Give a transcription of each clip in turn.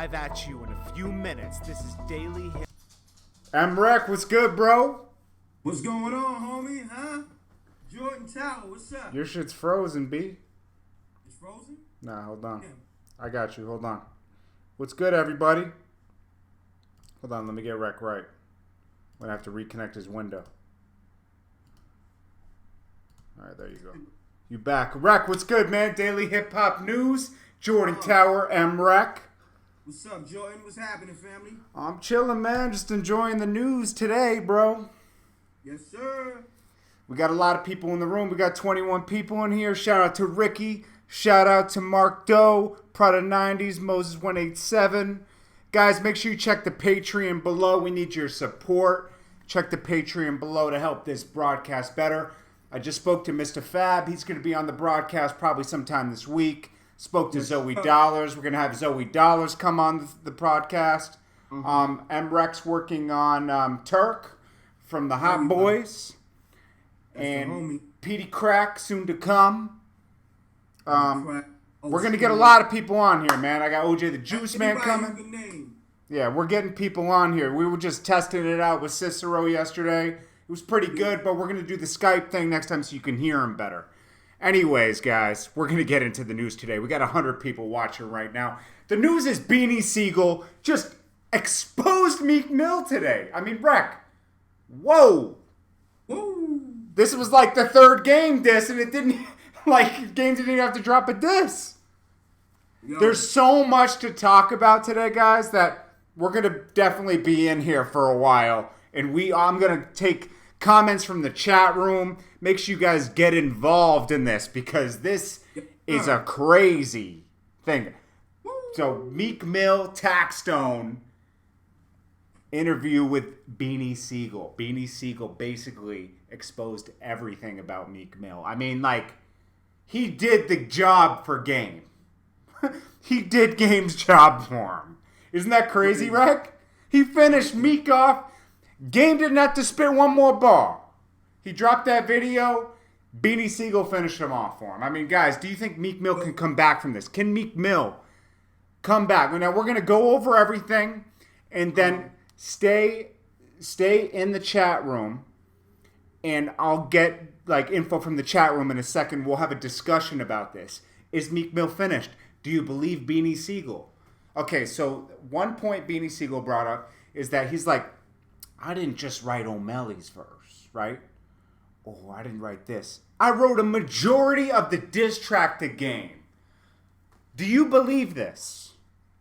live at you in a few minutes. This is Daily Hip. Rec, what's good, bro? What's going on, homie? Huh? Jordan Tower, what's up? Your shit's frozen, B. It's frozen? Nah, hold on. Damn. I got you. Hold on. What's good, everybody? Hold on, let me get Rec right. I'm gonna have to reconnect his window. All right, there you go. You back. Rec, what's good, man? Daily Hip Hop News. Jordan Tower, Rec. What's up, Jordan? What's happening, family? I'm chilling, man. Just enjoying the news today, bro. Yes, sir. We got a lot of people in the room. We got 21 people in here. Shout out to Ricky. Shout out to Mark Doe, Prada 90s, Moses 187. Guys, make sure you check the Patreon below. We need your support. Check the Patreon below to help this broadcast better. I just spoke to Mr. Fab. He's going to be on the broadcast probably sometime this week. Spoke to Zoe Dollars. We're going to have Zoe Dollars come on the podcast. MREC's working on Turk from the Hot Boys. And Petey Crack soon to come. We're going to get a lot of people on here, man. I got OJ the Juice Man coming. Yeah, we're getting people on here. We were just testing it out with Cicero yesterday. It was pretty good, but we're going to do the Skype thing next time so you can hear him better. Anyways, guys, we're going to get into the news today. We got 100 people watching right now. The news is Beanie Sigel just exposed Meek Mill today. I mean, Rec, whoa. This was like the third game diss, and it didn't, like, games didn't even have to drop a diss. There's so much to talk about today, guys, that we're going to definitely be in here for a while. And I'm going to take comments from the chat room. Make sure you guys get involved in this because this is a crazy thing. So, Meek Mill, Taxstone interview with Beanie Sigel. Beanie Sigel basically exposed everything about Meek Mill. I mean, like, he did the job for Game. He did Game's job for him. Isn't that crazy, Rec? He finished Meek off. Game didn't have to spit one more bar. He dropped that video. Beanie Sigel finished him off for him. I mean, guys, do you think Meek Mill can come back from this? Can Meek Mill come back? Now, we're going to go over everything and then stay in the chat room. And I'll get, like, info from the chat room in a second. We'll have a discussion about this. Is Meek Mill finished? Do you believe Beanie Sigel? Okay, so one point Beanie Sigel brought up is that he's like, I didn't just write O'Malley's verse, right? Oh, I didn't write this. I wrote a majority of the diss track to Game. Do you believe this?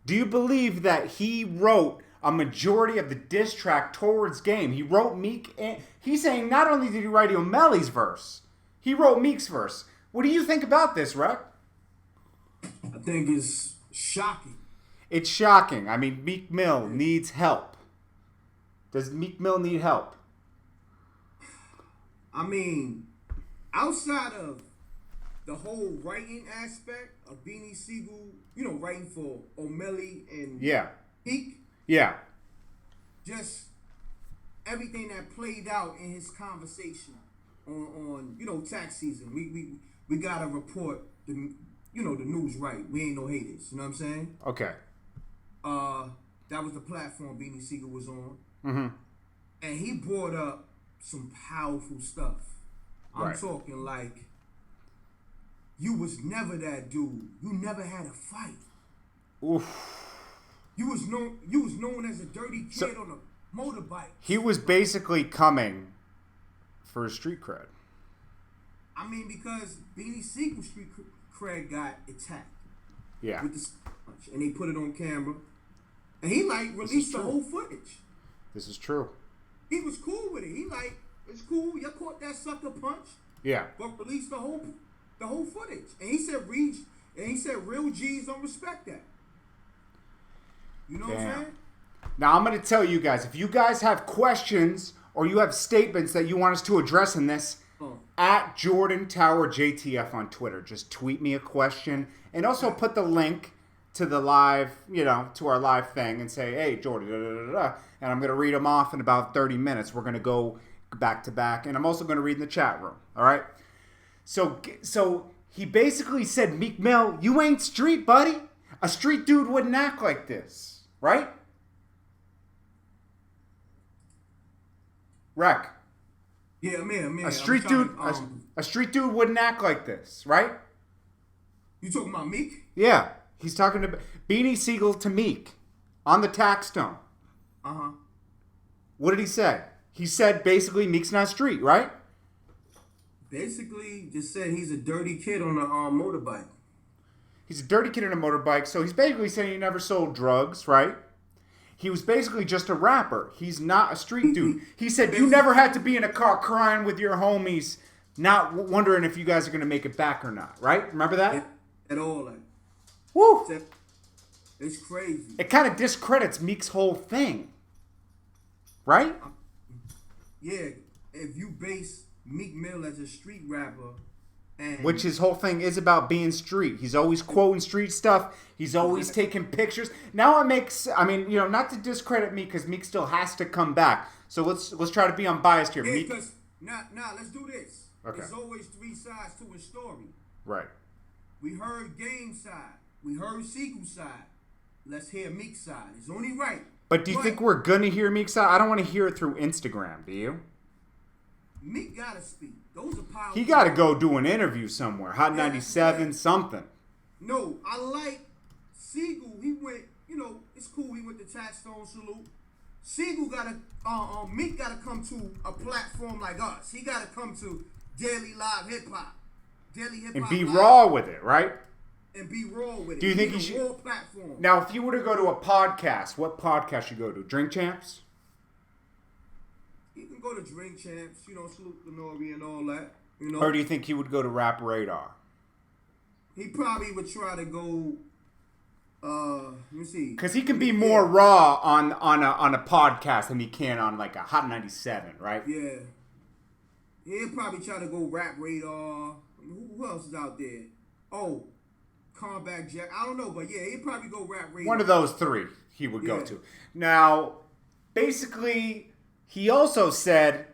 Do you believe that he wrote a majority of the diss track towards Game? He wrote Meek. He's saying not only did he write O'Malley's verse, he wrote Meek's verse. What do you think about this, Rec? I think it's shocking. It's shocking. I mean, Meek Mill needs help. Does Meek Mill need help? I mean, outside of the whole writing aspect of Beanie Sigel, writing for O'Malley and Meek. Yeah. Just everything that played out in his conversation on tax season. We gotta report the news right. We ain't no haters. You know what I'm saying? Okay. That was the platform Beanie Sigel was on. Mm-hmm. And he brought up some powerful stuff. I'm talking like, you was never that dude. You never had a fight. Oof. You was known as a dirty kid on a motorbike. He was basically coming for his street cred. I mean, because Beanie Sigel's street cred got attacked. Yeah. With the punch, and they put it on camera. And he released the whole footage. This is true. He was cool with it. He it's cool. You caught that sucker punch. Yeah. But release the whole footage. And he said real G's don't respect that. You know what I'm saying? Now I'm gonna tell you guys, if you guys have questions or you have statements that you want us to address in this, at Jordan Tower JTF on Twitter, just tweet me a question and also put the link to the live, to our live thing and say, hey, Jordan, and I'm going to read them off in about 30 minutes. We're going to go back to back, and I'm also going to read in the chat room, all right? So he basically said, Meek Mill, you ain't street, buddy. A street dude wouldn't act like this, right? Wreck. Yeah, man. A street dude, a street dude wouldn't act like this, right? You talking about Meek? Yeah, he's talking to Beanie Sigel to Meek on the tax stone. What did he say? He said basically Meek's not street, right? Basically, just said he's a dirty kid on a motorbike. He's a dirty kid on a motorbike, so he's basically saying he never sold drugs, right? He was basically just a rapper. He's not a street dude. He said you never had to be in a car crying with your homies, not wondering if you guys are going to make it back or not, right? Remember that? At all. Like, woo! It's crazy. It kind of discredits Meek's whole thing, right? Yeah, if you base Meek Mill as a street rapper, and which his whole thing is about being street. He's always quoting street stuff. He's always taking pictures. Now it makes, I mean, you know, not to discredit Meek because Meek still has to come back. So let's try to be unbiased here. Yeah, Meek. because let's do this. Okay. There's always three sides to a story. Right. We heard Game side. We heard Sigel side. Let's hear Meek's side. It's only right. But do you think we're gonna hear Meek's side? I don't want to hear it through Instagram. Do you? Meek gotta speak. Those are powerful. He gotta go do an interview somewhere. Hot 97, something. No, I like Sigel. He went, you know, it's cool. He went to Taxstone Salute. Sigel gotta, Meek gotta come to a platform like us. He gotta come to Daily Live Hip Hop. Daily Hip Hop. And be Live. Raw with it, right? And be raw with it. Do you think he should? Raw platform. Now, if you were to go to a podcast, what podcast you go to? Drink Champs? You can go to Drink Champs, you know, Salute the Nori and all that. You know. Or do you think he would go to Rap Radar? He probably would try to go. Let me see. Because he can be more raw on a podcast than he can on like a Hot 97, right? Yeah. He'll probably try to go Rap Radar. Who else is out there? Oh, Combat Jack. I don't know, but yeah, he'll probably go Rap Radar. One of those three he would go to. Now, basically, he also said,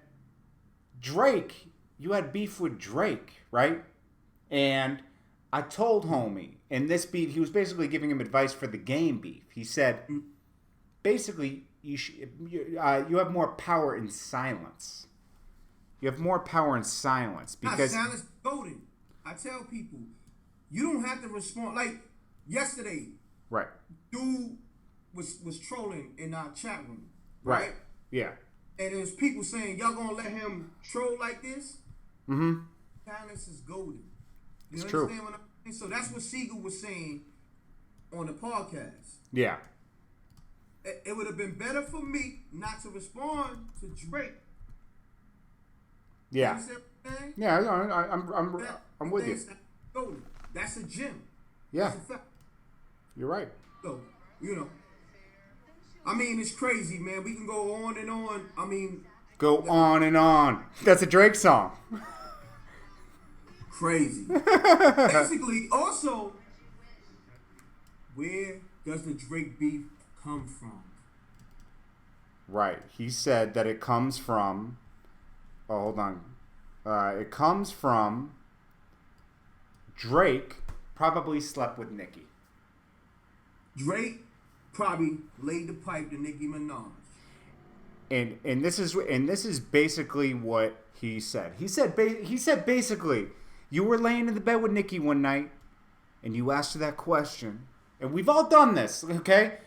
Drake, you had beef with Drake, right? And I told homie, in this beat, he was basically giving him advice for the game beef. He said, basically, you have more power in silence. You have more power in silence. Because silence is golden. I tell people, you don't have to respond. Like, yesterday, right? Dude was trolling in our chat room, right? Yeah. And there's people saying, y'all gonna let him troll like this? Mm-hmm. Silence is golden. You it's understand true. What I'm saying? So that's what Sigel was saying on the podcast. Yeah. It would have been better for me not to respond to Drake. Yeah. Yeah, I'm with you. Golden. That's a gem. Yeah. That's a fact. You're right. So, you know. I mean, it's crazy, man. We can go on and on. I mean, go on and on. That's a Drake song. Crazy. Basically, also, where does the Drake beef come from? Right. He said that it comes from. Oh, hold on. It comes from Drake probably slept with Nicki. Drake probably laid the pipe to Nicki Minaj. And this is basically what he said. He said basically, you were laying in the bed with Nicki one night, and you asked her that question. And we've all done this, okay?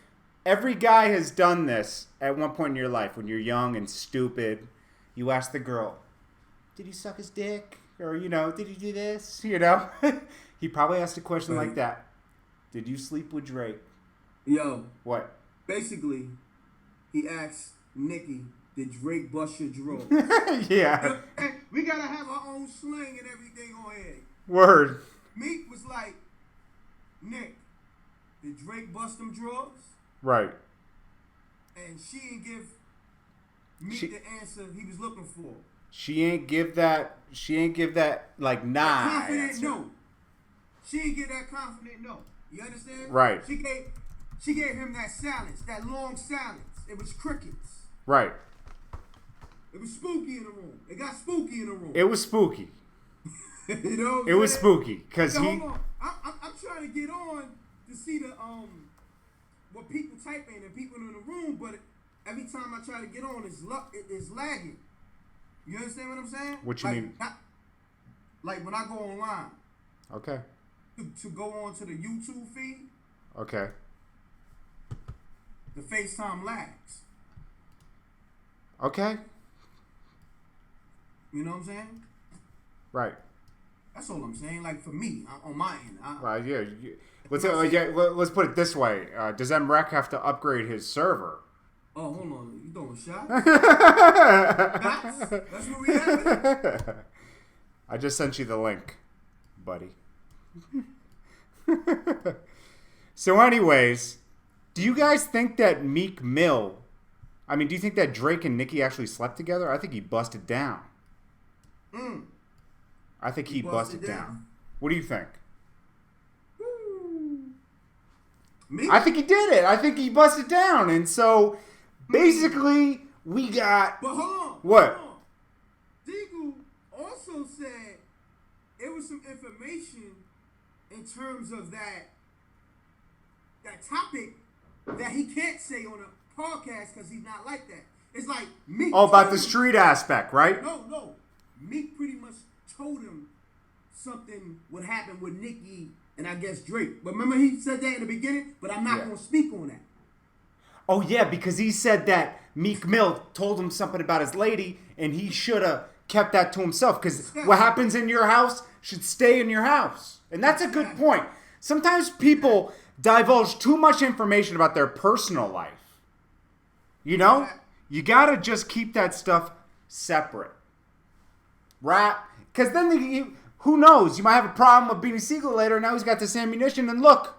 Every guy has done this at one point in your life when you're young and stupid. You ask the girl, did he suck his dick? Or, you know, did he do this? You know? He probably asked a question like that. Did you sleep with Drake? Yo. What? Basically, he asked Nicki, did Drake bust your drawers? Yeah. We gotta have our own slang and everything on here. Word. Meek was like, Nick, did Drake bust them drawers? Right. And she didn't give Meek the answer he was looking for. She ain't give that like nah. Confident answer. no. She didn't give that confident no. You understand? Right. She gave him that silence, that long silence. It was crickets. Right. It was spooky in the room. It got spooky in the room. It was spooky. You know? It was spooky because he. Hold on. I'm trying to get on to can see the what people type in and people in the room, but every time I try to get on, it's lagging. You understand what I'm saying? What you mean? Like when I go online. Okay. To go on to the YouTube feed. Okay. The FaceTime lags. Okay. You know what I'm saying? Right. That's all I'm saying. Like for me, on my end. Right. Yeah. Let's put it this way. Does MREC have to upgrade his server? Oh, hold on. You throwing shots? That's where we at. I just sent you the link, buddy. So anyways, do you guys think that Meek Mill, do you think that Drake and Nicki actually slept together? I think he busted down. I think he busted down. What do you think? Me? I think he did it. I think he busted down. And so basically we got... But hold on. What? Hold on. Sigel also said it was some information in terms of that topic that he can't say on a podcast because he's not like that. It's like Meek. Oh, about the street aspect, right? No. Meek pretty much told him something would happen with Nicki and I guess Drake. But remember he said that in the beginning? But I'm not going to speak on that. Oh, yeah, because he said that Meek Mill told him something about his lady and he should have kept that to himself because what happens in your house should stay in your house. And that's a good point. Sometimes people divulge too much information about their personal life. You know? You got to just keep that stuff separate. Right? Because then who knows? You might have a problem with Beanie Sigel later. Now he's got this ammunition, and look,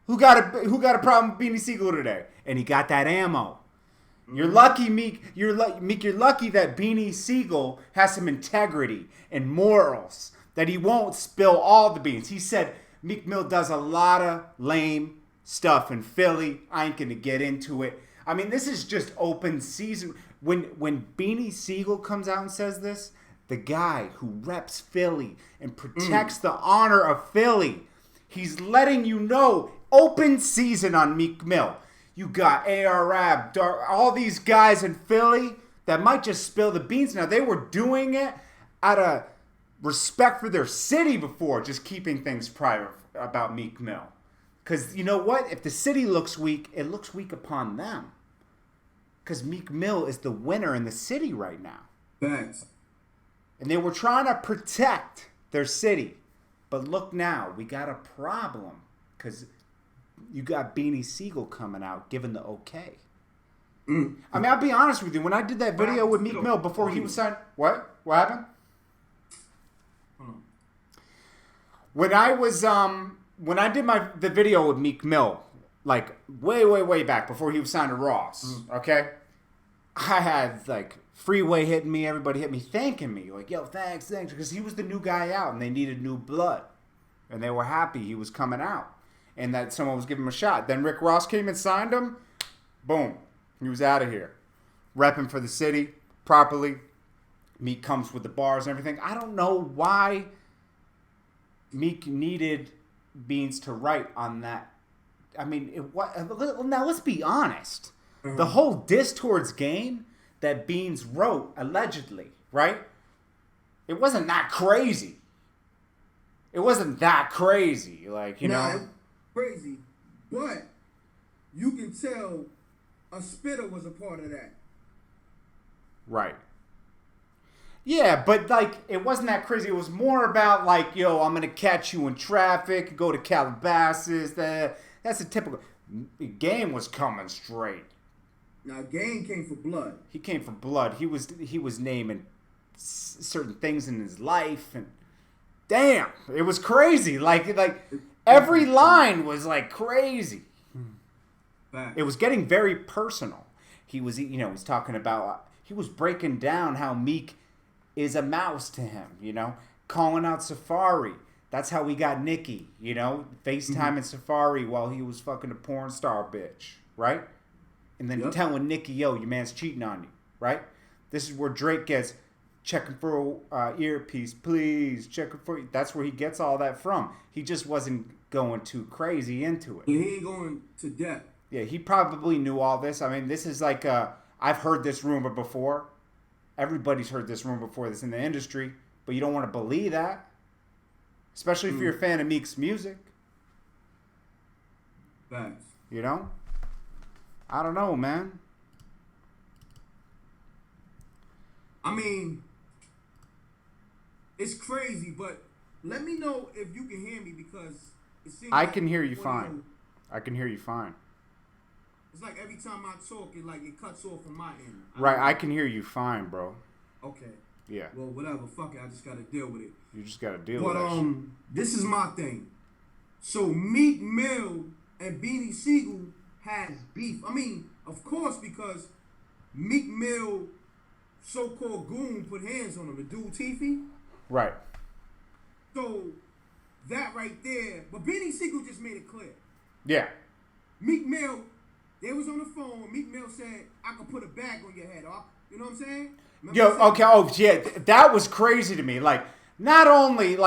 who got a problem with Beanie Sigel today? And he got that ammo. You're lucky, Meek. You're lucky that Beanie Sigel has some integrity and morals. That he won't spill all the beans. He said Meek Mill does a lot of lame stuff in Philly. I ain't gonna get into it. This is just open season. When Beanie Sigel comes out and says this, the guy who reps Philly and protects the honor of Philly, he's letting you know, open season on Meek Mill. You got A.R.Ab, Dark, all these guys in Philly that might just spill the beans. Now, they were doing it out of respect for their city before, just keeping things private about Meek Mill. Because you know what? If the city looks weak, it looks weak upon them. Because Meek Mill is the winner in the city right now. Thanks. And they were trying to protect their city. But look now, we got a problem. Because you got Beanie Sigel coming out giving the okay. I'll be honest with you. When I did that video with Meek Mill before he was signed... What? What happened? When I did the video with Meek Mill, like way back before he was signed to Ross, okay? I had like Freeway hitting me, everybody hit me, thanking me, like, yo, thanks, because he was the new guy out and they needed new blood. And they were happy he was coming out and that someone was giving him a shot. Then Rick Ross came and signed him. Boom. He was out of here. Repping for the city properly. Meek comes with the bars and everything. I don't know why Meek needed Beans to write on that. Now let's be honest. The whole diss towards Game that Beans wrote, allegedly, right? It wasn't that crazy. It wasn't that crazy. Like, you know. Crazy. But you can tell a spitter was a part of that. Right. Yeah, but like it wasn't that crazy. It was more about like, yo, I'm gonna catch you in traffic, go to Calabasas. That's a typical. Game was coming straight. Now Game came for blood. He came for blood. He was naming certain things in his life, and damn, it was crazy. Like every line was like crazy. It was getting very personal. He was, he's talking about. He was breaking down how Meek is a mouse to him, calling out Safari. That's how we got Nicki, FaceTime and Safari while he was fucking a porn star bitch, right? And then telling Nicki, yo, your man's cheating on you, right? This is where Drake gets checking for a earpiece, please, checking for. That's where he gets all that from. He just wasn't going too crazy into it. He ain't going to depth. Yeah, he probably knew all this. I mean, this is like I've heard this rumor before. Everybody's heard this rumor before that's in the industry, but you don't want to believe that. Especially if you're a fan of Meek's music. Facts. You know? I don't know, man. I mean, it's crazy, but let me know if you can hear me because it seems I can hear you fine. I can hear you fine. It's like every time I talk, it cuts off from my end. Right, I can hear you fine, bro. Okay. Yeah. Well, whatever. Fuck it. I just gotta deal with it. You just gotta deal with it. But this is my thing. So Meek Mill and Beanie Sigel has beef. I mean, of course, because Meek Mill, so-called goon, put hands on him. The dude Teefy. Right. So that right there. But Beanie Sigel just made it clear. Yeah. Meek Mill, they was on the phone. Meek Mill said, "I could put a bag on your head." You know what I'm saying? Okay. Oh, yeah. That was crazy to me. Like, not only,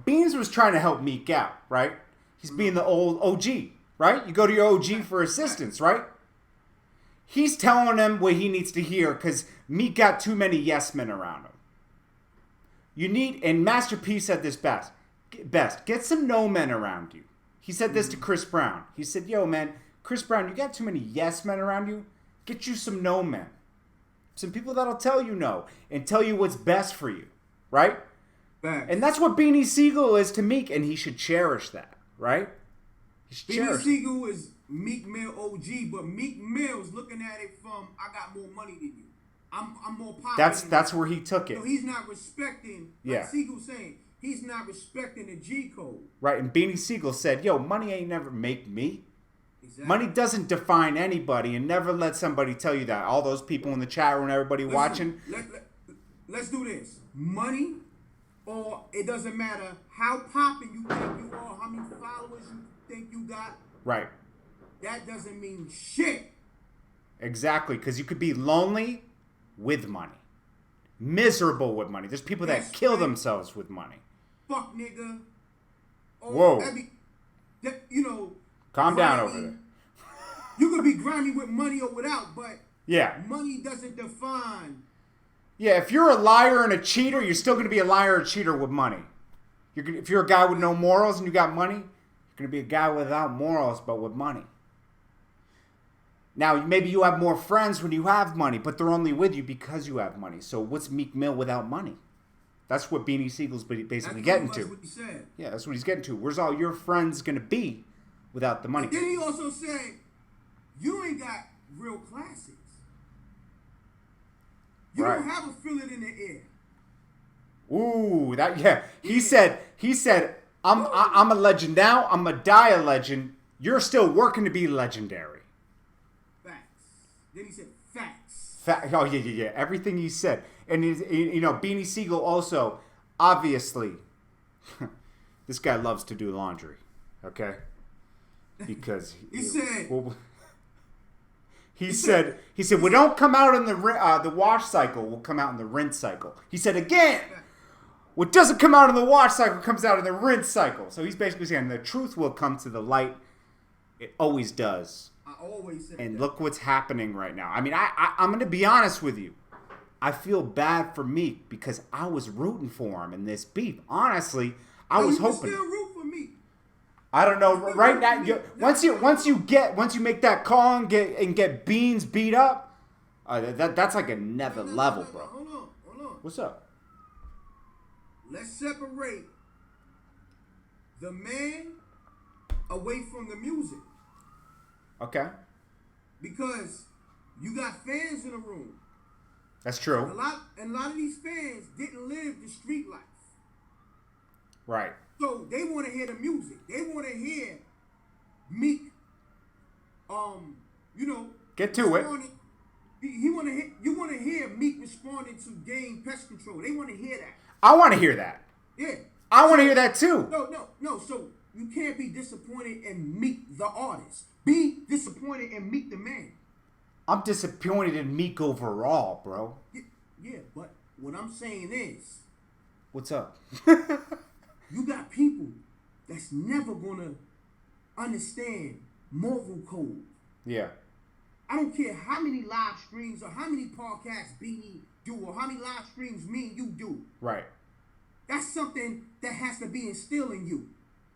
Beans was trying to help Meek out, right? He's being the old OG, right? You go to your OG for assistance, right? He's telling him what he needs to hear because Meek got too many yes men around him. You need, and Master P said this best, get some no men around you. He said this to Chris Brown. He said, yo, man, Chris Brown, you got too many yes men around you. Get you some no men. Some people that'll tell you no and tell you what's best for you, right? Facts. And that's what Beanie Sigel is to Meek, and he should cherish that, right? Beanie Sigel is Meek Mill OG, but Meek Mill's looking at it from, I got more money than you. I'm more popular. That's where he took it. So he's not respecting, like Sigel saying, he's not respecting the G code. Right, and Beanie Sigel said, yo, money ain't never make me. Exactly. Money doesn't define anybody, and never let somebody tell you that. All those people in the chat room, everybody watching. Let's do this. Money, or it doesn't matter how popping you think you are, how many followers you think you got. Right. That doesn't mean shit. Exactly, because you could be lonely with money. Miserable with money. There's people that kill themselves with money. Fuck nigga. Or Whoa. Calm down over there. You could be grimy with money or without, but yeah, money doesn't define. Yeah, if you're a liar and a cheater, you're still going to be a liar or a cheater with money. If you're a guy with no morals and you got money, you're going to be a guy without morals but with money. Now, maybe you have more friends when you have money, but they're only with you because you have money. So what's Meek Mill without money? That's what Beanie Siegel's basically getting to. That's what he said. Yeah, that's what he's getting to. Where's all your friends going to be without the money? But then he also said, you ain't got real classics. You don't have a feel it in the air. Ooh, He said, I'm a legend now. I'm gonna die a legend. You're still working to be legendary. Facts. Then he said facts. Oh yeah. Everything he said, and Beanie Sigel also, obviously, this guy loves to do laundry. Okay, because He said, we don't come out in the wash cycle. We'll come out in the rinse cycle. He said again, what doesn't come out in the wash cycle comes out in the rinse cycle. So he's basically saying the truth will come to the light. It always does. I always say and that. Look what's happening right now. I mean, I'm going to be honest with you. I feel bad for Meek because I was rooting for him in this beef. Honestly, I was hoping. Still root for Meek. I don't know. Right now, once you make that call and get Beans beat up, that's like another level, bro. Hold on. What's up? Let's separate the man away from the music. Okay. Because you got fans in the room. That's true. A lot of these fans didn't live the street life. Right. So they want to hear the music. They want to hear Meek. Get to it. You want to hear Meek responding to Game Pest Control. They want to hear that. I want to hear that. Yeah. I want to hear that too. No. So you can't be disappointed in Meek the artist. Be disappointed in Meek the man. I'm disappointed in Meek overall, bro. Yeah, but what I'm saying is, what's up? You got people that's never gonna understand moral code. Yeah. I don't care how many live streams or how many podcasts Beanie do or how many live streams me and you do. Right. That's something that has to be instilled in you.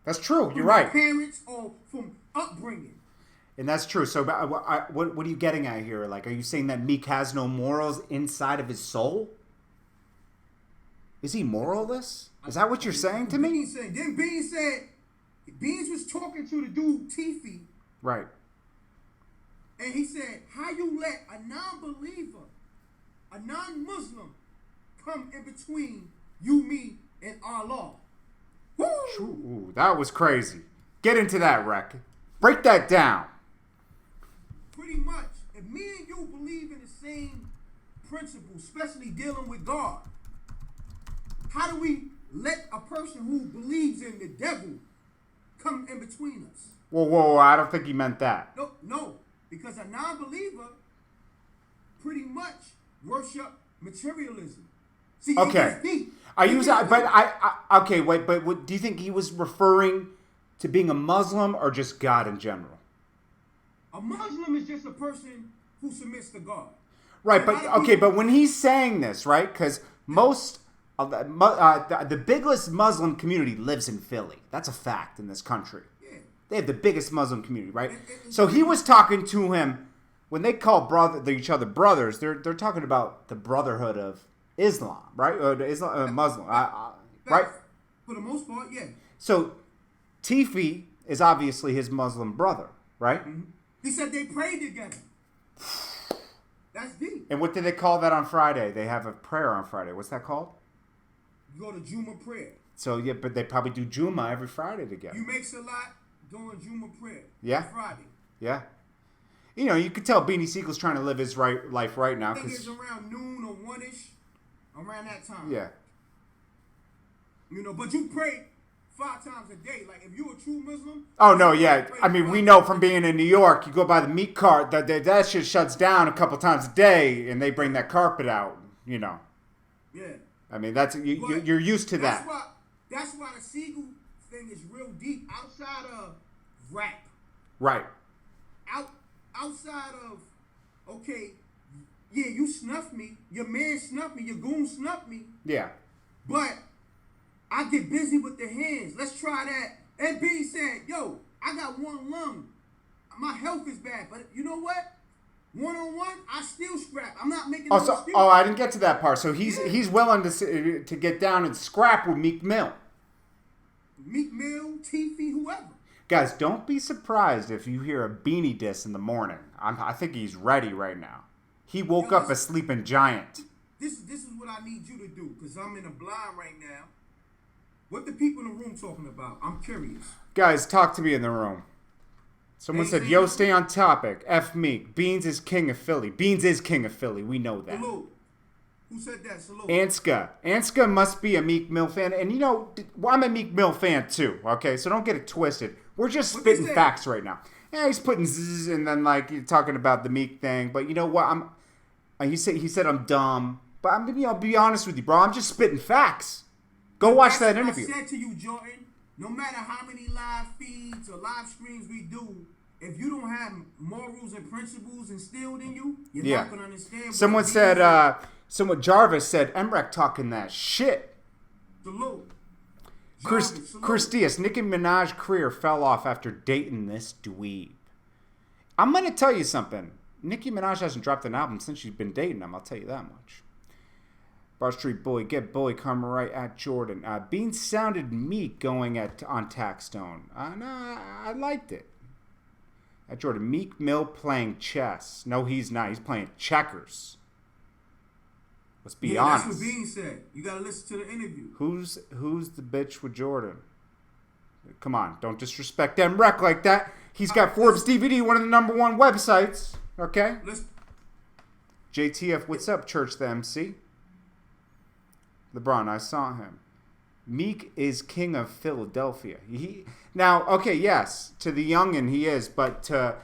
That's true. You're from right. Parents or from upbringing. And that's true. So what are you getting at here? Like, are you saying that Meek has no morals inside of his soul? Is he moralless? Is that what you're saying to me? Then Beans said, Beans was talking to the dude, Tiffy. Right. And he said, how you let a non-believer, a non-Muslim, come in between you, me, and Allah? Woo! Ooh, that was crazy. Get into that, Rec. Break that down. Pretty much. If me and you believe in the same principles, especially dealing with God, how do we let a person who believes in the devil come in between us? Whoa, I don't think he meant that. No, because a non-believer pretty much worship materialism. See, okay. Okay, wait, but do you think he was referring to being a Muslim or just God in general? A Muslim is just a person who submits to God. Right, but when he's saying this, right, because most of the biggest Muslim community lives in Philly. That's a fact in this country. Yeah. They have the biggest Muslim community, right? So he was talking to him when they call each other brothers. They're talking about the brotherhood of Islam, right? Or Muslim, right? For the most part, yeah. So Tiffy is obviously his Muslim brother, right? Mm-hmm. He said they prayed together. That's deep. And what do they call that on Friday? They have a prayer on Friday. What's that called? You go to Juma prayer. So, yeah, but they probably do Juma every Friday together. You make Salat doing Juma prayer. Yeah. Friday. Yeah. You know, you could tell Beanie Siegel's trying to live his life right now. I think it's around noon or 1-ish. Around that time. Yeah. You know, but you pray 5 times a day. Like, if you're a true Muslim. Oh, no, yeah. I mean, we know from being in New York, you go by the meat cart, that shit shuts down a couple times a day, and they bring that carpet out, you know. Yeah. I mean, you're used to that. That's why the Siegel thing is real deep. Outside of rap. Right. Outside of, okay, yeah, you snuffed me. Your man snuffed me. Your goon snuffed me. Yeah. But I get busy with the hands. Let's try that. And B said, yo, I got one lung. My health is bad. But you know what? One-on-one, I still scrap. I'm not making no excuse. Oh, I didn't get to that part. So he's willing to get down and scrap with Meek Mill. Meek Mill, Tiffy, whoever. Guys, don't be surprised if you hear a Beanie diss in the morning. I think he's ready right now. He woke up a sleeping giant. This is what I need you to do, because I'm in a blind right now. What the people in the room talking about? I'm curious. Guys, talk to me in the room. Someone said, yo, stay on topic. F Meek. Beans is king of Philly. Beans is king of Philly. We know that. Salute. Who said that? Salute. Anska must be a Meek Mill fan. And, you know, I'm a Meek Mill fan, too. Okay, so don't get it twisted. We're just spitting facts right now. Yeah, he's putting zzz and then, like, you're talking about the Meek thing. But you know what? He said I'm dumb. But I'm going to be honest with you, bro. I'm just spitting facts. Go watch that interview. I said to you, Jordan, no matter how many live feeds or live streams we do, if you don't have morals and principles instilled in you, you're not going to understand. Someone said, Jarvis said, Emrek talking that shit. Salute. Chris Diaz, Nicki Minaj's career fell off after dating this dweeb. I'm going to tell you something. Nicki Minaj hasn't dropped an album since she's been dating him. I'll tell you that much. Bar Street Bully, get Bully, come right at Jordan. Bean sounded meek going on Taxstone. No, I liked it. At Jordan, Meek Mill playing chess. No, he's not. He's playing checkers. Let's be honest. That's what Bean said. You got to listen to the interview. Who's the bitch with Jordan? Come on, don't disrespect Emrek like that. He's got Forbes DVD, one of the #1 websites. Okay? JTF, what's up, Church the MC? LeBron, I saw him. Meek is king of Philadelphia. Now, okay, yes, to the youngin' he is, but to...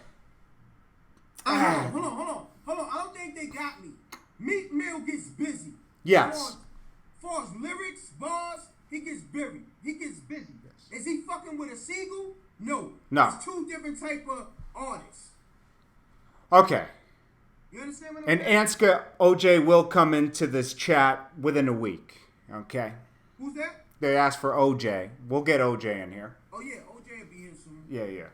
Hold on. I don't think they got me. Meek Mill gets busy. Yes. For his lyrics, bars, he gets busy. Yes. Is he fucking with a Siegel? No. No. It's two different type of artists. Okay. You understand what I'm And saying? Anska OJ will come into this chat within a week. Okay. Who's that? They asked for OJ. We'll get OJ in here. Oh yeah, OJ will be here soon. Yeah.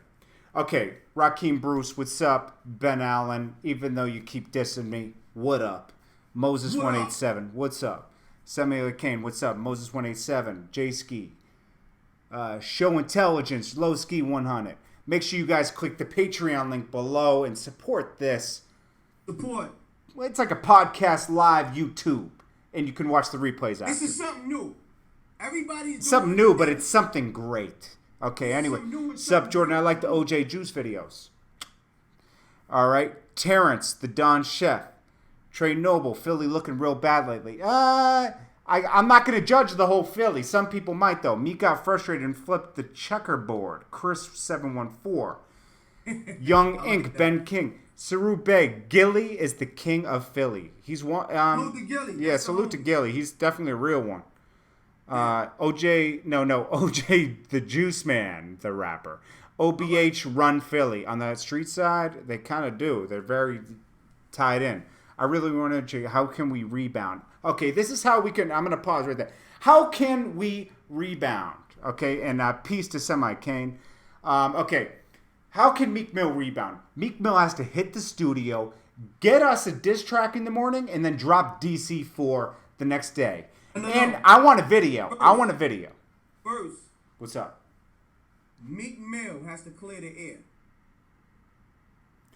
Okay. Rakeem Bruce, what's up? Ben Allen, even though you keep dissing me, what up? Moses 187, what's up? Samuel Kane, what's up? Moses 187, J Ski. Show Intelligence, Low Ski 100. Make sure you guys click the Patreon link below and support this. Support. It's like a podcast live YouTube, and you can watch the replays after. This is something new. Everybody's doing something new, but it's something great. Okay, anyway. Sup, Jordan? I like the OJ Juice videos. All right. Terrence, the Don Chef. Trey Noble, Philly looking real bad lately. I'm not going to judge the whole Philly. Some people might, though. Meek got frustrated and flipped the checkerboard. Chris714. Young Ink, Ben King. Saru Bey, Gilly is the king of Philly. He's one. Salute to Gilly. Yeah, salute to Gilly. He's definitely a real one. OJ the Juice Man, the rapper. OBH run Philly. On the street side, they kind of do. They're very tied in. I really want to, how can we rebound? Okay, this is how we can, I'm going to pause right there. How can we rebound? Okay, and peace to Semi-Kane. Okay, how can Meek Mill rebound? Meek Mill has to hit the studio, get us a diss track in the morning, and then drop DC4 the next day. And I want a video. First. What's up? Meek Mill has to clear the air.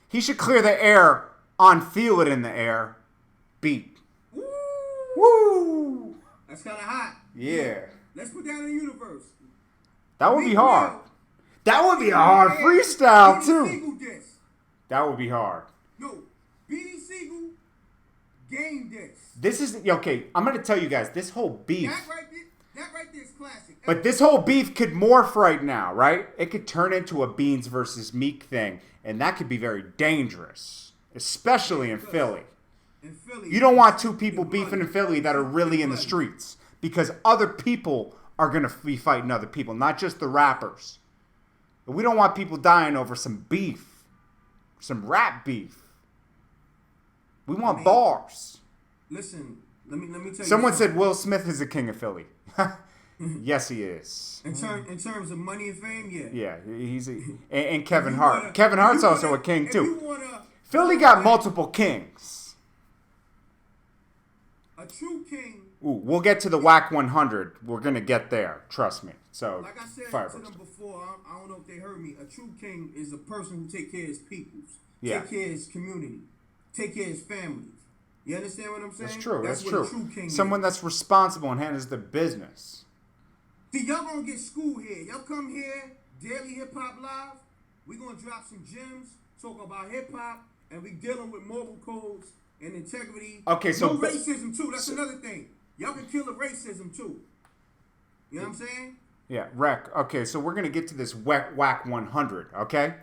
He should clear the air on Feel It in the Air beat. Woo! Woo! That's kind of hot. Yeah. Let's put that in the universe. That would Meek be hard. Mill. That would be a hard freestyle, Beanie too. Sigel diss. That would be hard. No. Beanie Sigel game diss. This is, okay, I'm going to tell you guys, this whole beef. That right there is classic. But this whole beef could morph right now, right? It could turn into a Beans versus Meek thing, and that could be very dangerous, especially in Philly. You don't want two people beefing in Philly that are really in the streets, because other people are going to be fighting other people, not just the rappers. We don't want people dying over some beef, some rap beef. We want bars. Listen, let me tell you. Someone said Will Smith is the king of Philly. Yes, he is. In terms of money and fame, yeah. Yeah, and Kevin Hart. Kevin Hart's also a king too. Philly got multiple kings. A true king. Ooh, we'll get to the WAC 100. We're gonna get there. Trust me. So, like I said to them before, I don't know if they heard me. A true king is a person who take care of his peoples, take care of his community, take care of his families. You understand what I'm saying? That's true. That's what true. A true king Someone that's responsible and handles their business. See, y'all gonna get schooled here. Y'all come here, Daily Hip Hop Live. We gonna drop some gems, talk about hip hop, and we dealing with moral codes and integrity. Okay, so no racism too. That's another thing. Y'all can kill the racism too. You know what I'm saying? Yeah, Rec. Okay, so we're gonna get to this WAC 100. Okay.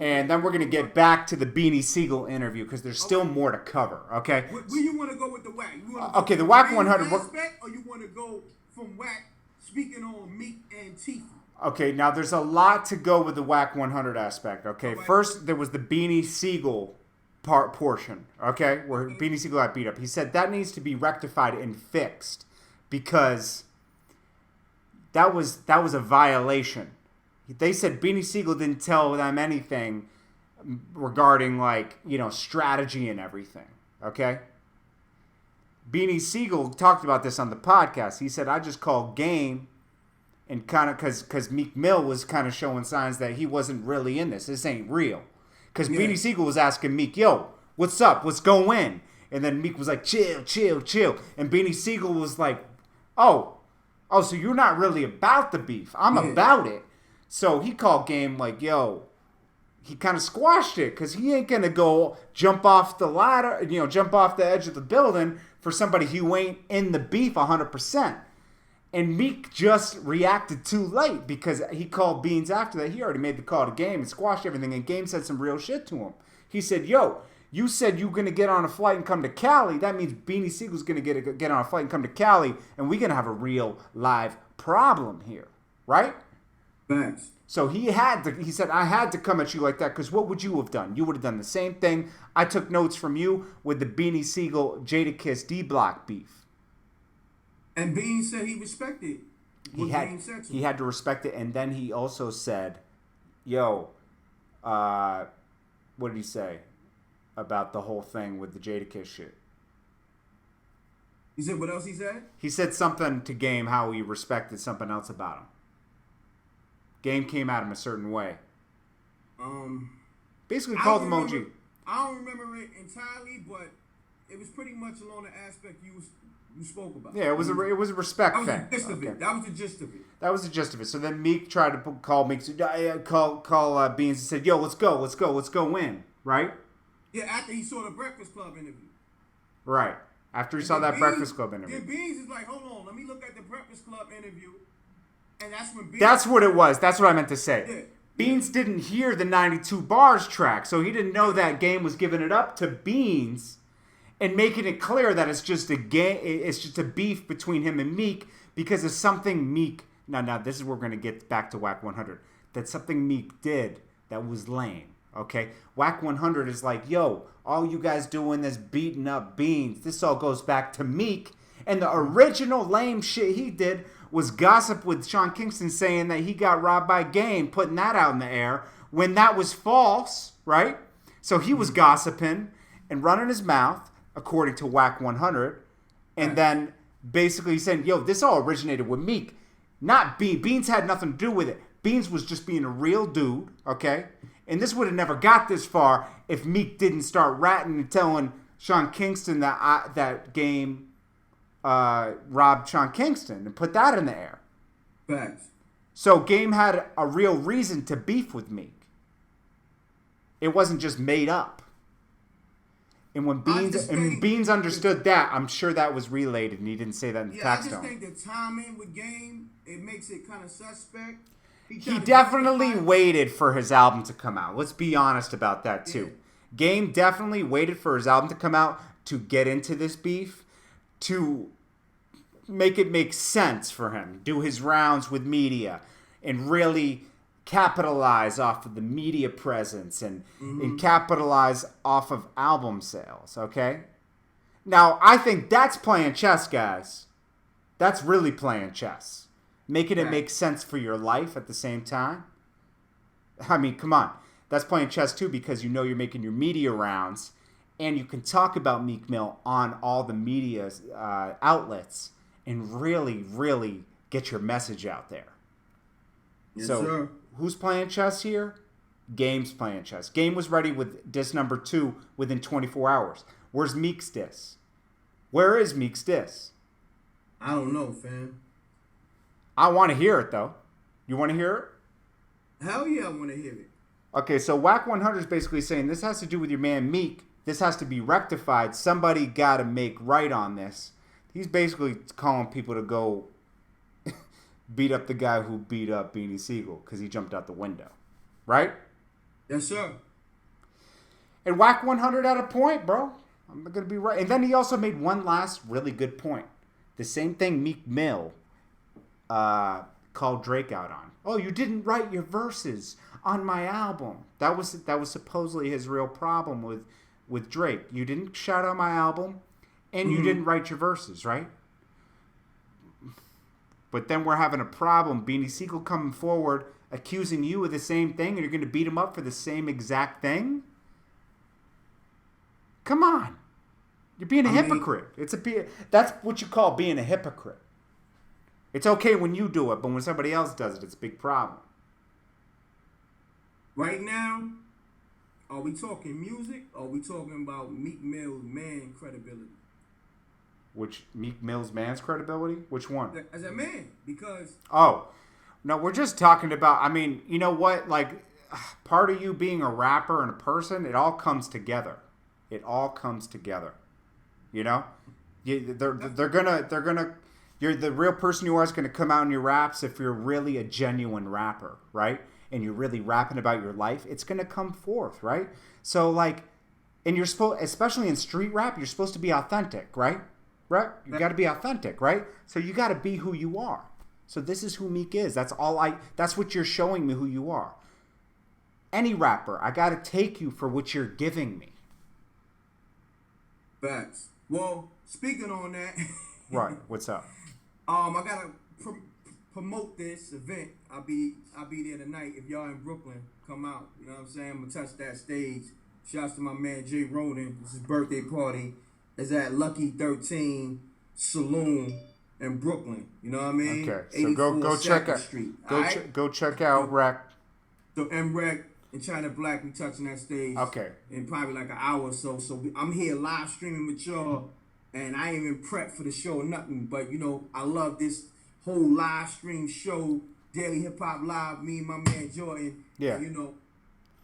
And then we're going to get back to the Beanie Sigel interview because there's still more to cover, okay? Where you want to go with the WAC? Okay, the WAC 100. Aspect, or you want to go from WAC speaking on Meek and Tifa? Okay, now there's a lot to go with the WAC 100 aspect, okay? Right. First, there was the Beanie Sigel portion, okay? Where Beanie Sigel got beat up. He said that needs to be rectified and fixed because that was a violation. They said Beanie Sigel didn't tell them anything regarding, like, you know, strategy and everything, okay? Beanie Sigel talked about this on the podcast. He said, I just called game and kind of, because Meek Mill was kind of showing signs that he wasn't really in this. This ain't real. Because Beanie Sigel was asking Meek, yo, what's up? What's going? And then Meek was like, chill, chill, chill. And Beanie Sigel was like, oh, so you're not really about the beef. I'm about it. So he called game like, yo, he kind of squashed it because he ain't going to go jump off the ladder, you know, jump off the edge of the building for somebody who ain't in the beef 100%. And Meek just reacted too late because he called Beans after that. He already made the call to game and squashed everything. And Game said some real shit to him. He said, yo, you said you were going to get on a flight and come to Cali. That means Beanie Siegel's going to get on a flight and come to Cali. And we're going to have a real live problem here. Right? Facts. So he said, I had to come at you like that because what would you have done? You would have done the same thing. I took notes from you with the Beanie Sigel, Jadakiss, D-Block beef. And Bean said he respected what Bean said to him. He had to respect it. And then he also said, yo, what did he say about the whole thing with the Jadakiss shit? He said what else he said? He said something to Game how he respected something else about him. Game came at him a certain way. Basically called him OG. I don't remember it entirely, but it was pretty much along the aspect you spoke about. Yeah, it was a respect thing. That was the gist of it. That was the gist of it. That was the gist of it. So then Meek tried to call Beans and said, "Yo, let's go in." Right? Yeah, after he saw the Breakfast Club interview. Right. After he saw that Breakfast Club interview. Then Beans is like, "Hold on, let me look at the Breakfast Club interview." And that's when Beans... That's what it was. That's what I meant to say. Yeah. Beans didn't hear the 92 Bars track, so he didn't know that Game was giving it up to Beans and making it clear that it's just a game. It's just a beef between him and Meek because of something Meek. Now this is where we're gonna get back to Whack 100. That's something Meek did that was lame. Okay, Whack 100 is like, yo, all you guys doing this beating up Beans. This all goes back to Meek, and the original lame shit he did was gossip with Sean Kingston saying that he got robbed by Game, putting that out in the air when that was false, right? So he was gossiping and running his mouth, according to Whack 100, and then basically saying, yo, this all originated with Meek, not Beans. Beans had nothing to do with it. Beans was just being a real dude, okay? And this would have never got this far if Meek didn't start ratting and telling Sean Kingston that Game robbed Sean Kingston and put that in the air. Facts. So Game had a real reason to beef with Meek. It wasn't just made up. And when Beans understood that, I'm sure that was relayed, and he didn't say that in the tax tone. I just think the timing with Game, it makes it kind of suspect. He definitely waited for his album to come out. Let's be honest about that too. Yeah. Game definitely waited for his album to come out to get into this beef, to make it make sense for him, do his rounds with media, and really capitalize off of the media presence and capitalize off of album sales, okay? Now, I think that's playing chess, guys. That's really playing chess. Making it make sense for your life at the same time. I mean, come on. That's playing chess too, because you know you're making your media rounds and you can talk about Meek Mill on all the media outlets and really, really get your message out there. Yes, so, sir. Who's playing chess here? Game's playing chess. Game was ready with diss number 2 within 24 hours. Where's Meek's diss? Where is Meek's diss? I don't know, fam. I want to hear it, though. You want to hear it? Hell yeah, I want to hear it. Okay, so Whack 100 is basically saying this has to do with your man Meek. This has to be rectified. Somebody got to make right on this. He's basically calling people to go beat up the guy who beat up Beanie Sigel because he jumped out the window. Right? Yes, sir. And Whack 100 had a point, bro. I'm going to be right. And then he also made one last really good point. The same thing Meek Mill called Drake out on. Oh, you didn't write your verses on my album. That was supposedly his real problem with Drake. You didn't shout out my album, and you didn't write your verses, right? But then we're having a problem. Beanie Sigel coming forward, accusing you of the same thing, and you're going to beat him up for the same exact thing? Come on. You're being a hypocrite. That's what you call being a hypocrite. It's okay when you do it, but when somebody else does it, it's a big problem. Right now, are we talking music or are we talking about Meek Mill's man credibility? Which Meek Mill's man's credibility? Which one? As a man, because... Oh, no, we're just talking about, I mean, you know what? Like, part of you being a rapper and a person, it all comes together. It all comes together. You know? They're gonna... You're the real person you are is going to come out in your raps if you're really a genuine rapper, right? And you're really rapping about your life. It's going to come forth, right? So, like, and you're supposed, especially in street rap, you're supposed to be authentic, right? Right? You got to be authentic, right? So you got to be who you are. So this is who Meek is. That's what you're showing me who you are. Any rapper, I got to take you for what you're giving me. Facts. Well, speaking on that. Right. What's up? I got to promote this event. I'll be there tonight. If y'all in Brooklyn, come out. You know what I'm saying? I'm going to touch that stage. Shouts to my man Jay Roden. It's his birthday party. It's at Lucky 13 Saloon in Brooklyn. You know what I mean? Okay. So go check out Street. Go check out Rec. So MREC and China Black, we touching that stage. Okay. In probably like an hour or so. So I'm here live streaming with y'all, and I ain't even prepped for the show or nothing. But you know, I love this whole live stream show, Daily Hip Hop Live. Me and my man Jordan. Yeah. And, you know,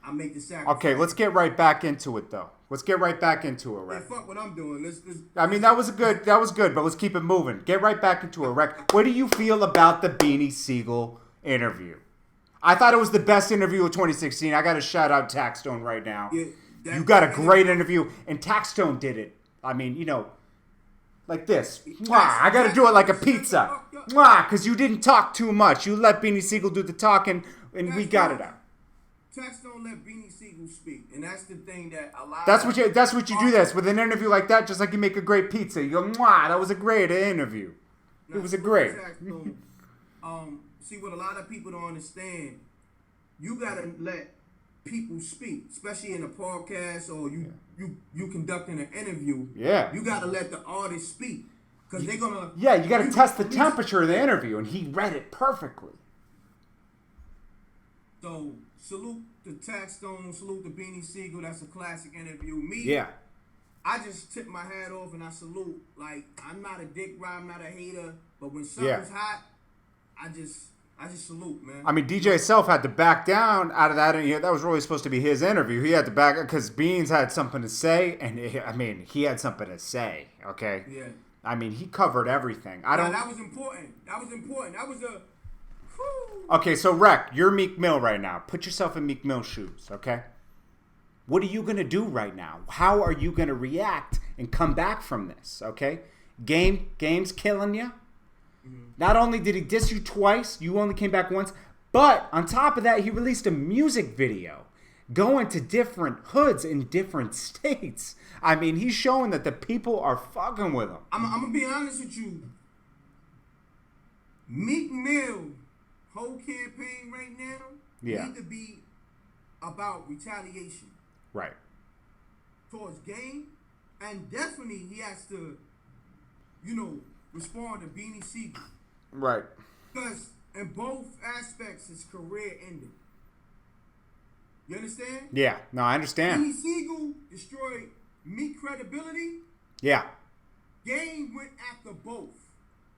I make the sacrifice. Okay, let's get right back into it though. Let's get right back into it, Rec. Yeah, fuck what I'm doing. Let's I mean, that was good, but let's keep it moving. Get right back into it, Rec. What do you feel about the Beanie Sigel interview? I thought it was the best interview of 2016. I got to shout out Taxstone right now. Yeah, you got a great interview, and Taxstone did it. I mean, you know, like this. Mwah, I got to do it like a pizza. Mwah, because you didn't talk too much. You let Beanie Sigel do the talking, and we got it out. Taxstone let Beanie Sigel speak, and that's the thing that a lot. That's what you do. This with an interview like that, just like you make a great pizza. You go, mwah, that was a great interview. It was a great. See, what a lot of people don't understand, you gotta let people speak, especially in a podcast or you conducting an interview. Yeah. You gotta let the artist speak, because they're gonna. Yeah, you gotta test the temperature of the interview, and he read it perfectly. So salute to Taxstone, salute to Beanie Sigel. That's a classic interview. Yeah. I just tip my hat off and I salute. Like, I'm not a dick ride, I'm not a hater, but when something's hot, I just salute, man. I mean, DJ Self had to back down out of that. That was really supposed to be his interview. He had to back because Beans had something to say, and he had something to say. Okay. Yeah. I mean, he covered everything. That was important. That was a. Whew. Okay, so Rec, you're Meek Mill right now. Put yourself in Meek Mill's shoes. Okay. What are you gonna do right now? How are you gonna react and come back from this? Okay. Game's killing you. Not only did he diss you twice, you only came back once, but on top of that, he released a music video going to different hoods in different states. I mean, he's showing that the people are fucking with him. I'm going to be honest with you. Meek Mill whole campaign right now need to be about retaliation. Right. Towards Game, and definitely he has to, respond to Beanie Sigel. Right. Because in both aspects, his career ended. You understand? Yeah. No, I understand. Beanie Sigel destroyed Meek credibility. Yeah. Game went after both.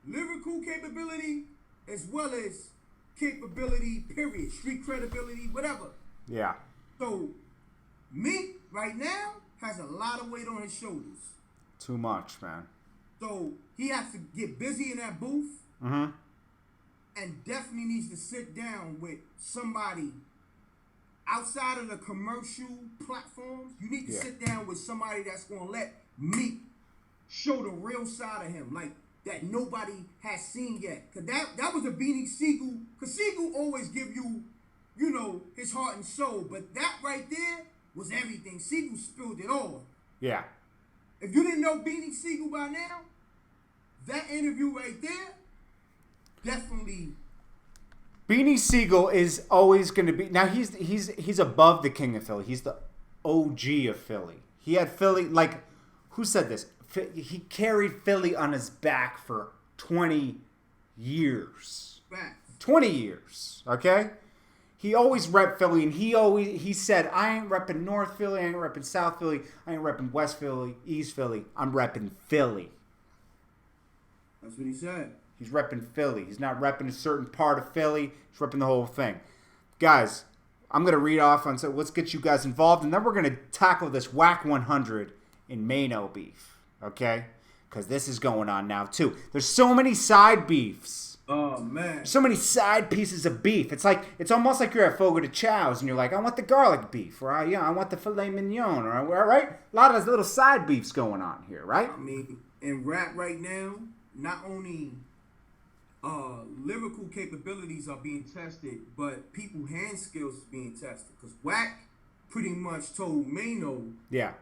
Lyrical capability as well as capability, period. Street credibility, whatever. Yeah. So, Meek right now has a lot of weight on his shoulders. Too much, man. So he has to get busy in that booth, and definitely needs to sit down with somebody outside of the commercial platforms. You need to sit down with somebody that's gonna let Meek show the real side of him, like that nobody has seen yet. Cause that was a Beanie Sigel. Cause Sigel always give you, his heart and soul, but that right there was everything. Sigel spilled it all. Yeah. If you didn't know Beanie Sigel by now, that interview right there, definitely. Beanie Sigel is always going to be. Now he's above the king of Philly. He's the OG of Philly. He had Philly, like, who said this? He carried Philly on his back for 20 years. Facts. 20 years. Okay. He always repped Philly, and he said, I ain't repping North Philly, I ain't repping South Philly, I ain't repping West Philly, East Philly. I'm repping Philly. That's what he said. He's repping Philly. He's not repping a certain part of Philly. He's repping the whole thing. Guys, I'm going to read off on, so let's get you guys involved, and then we're going to tackle this Whack 100 in Mano beef, okay? Because this is going on now, too. There's so many side beefs. Oh, man. So many side pieces of beef. It's almost like you're at Fogo de Chow's and you're like, I want the garlic beef, or I want the filet mignon, right? A lot of those little side beefs going on here, right? I mean, in rap right now, not only lyrical capabilities are being tested, but people hand skills is being tested. Cause Wack pretty much told Mano, yeah,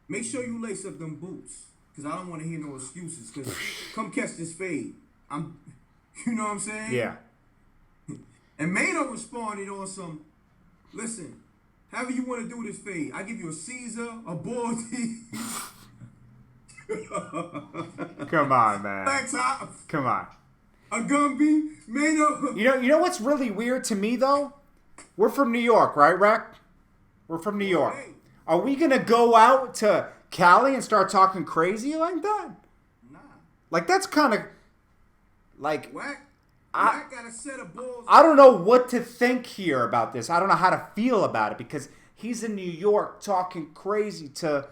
make sure you lace up them boots, cause I don't want to hear no excuses. Cause come catch this fade. You know what I'm saying? Yeah. And Mano responded on some, listen, however you want to do this fade, I give you a Caesar, a Baldy. Come on, man. Black top. Come on. A Gumby, Mano. You know what's really weird to me though? We're from New York, right, Rec? We're from New York. Hey. Are we gonna go out to Cali and start talking crazy like that? Nah. Like that's kind of like Wack got a set of balls. I don't know what to think here about this. I don't know how to feel about it because he's in New York talking crazy to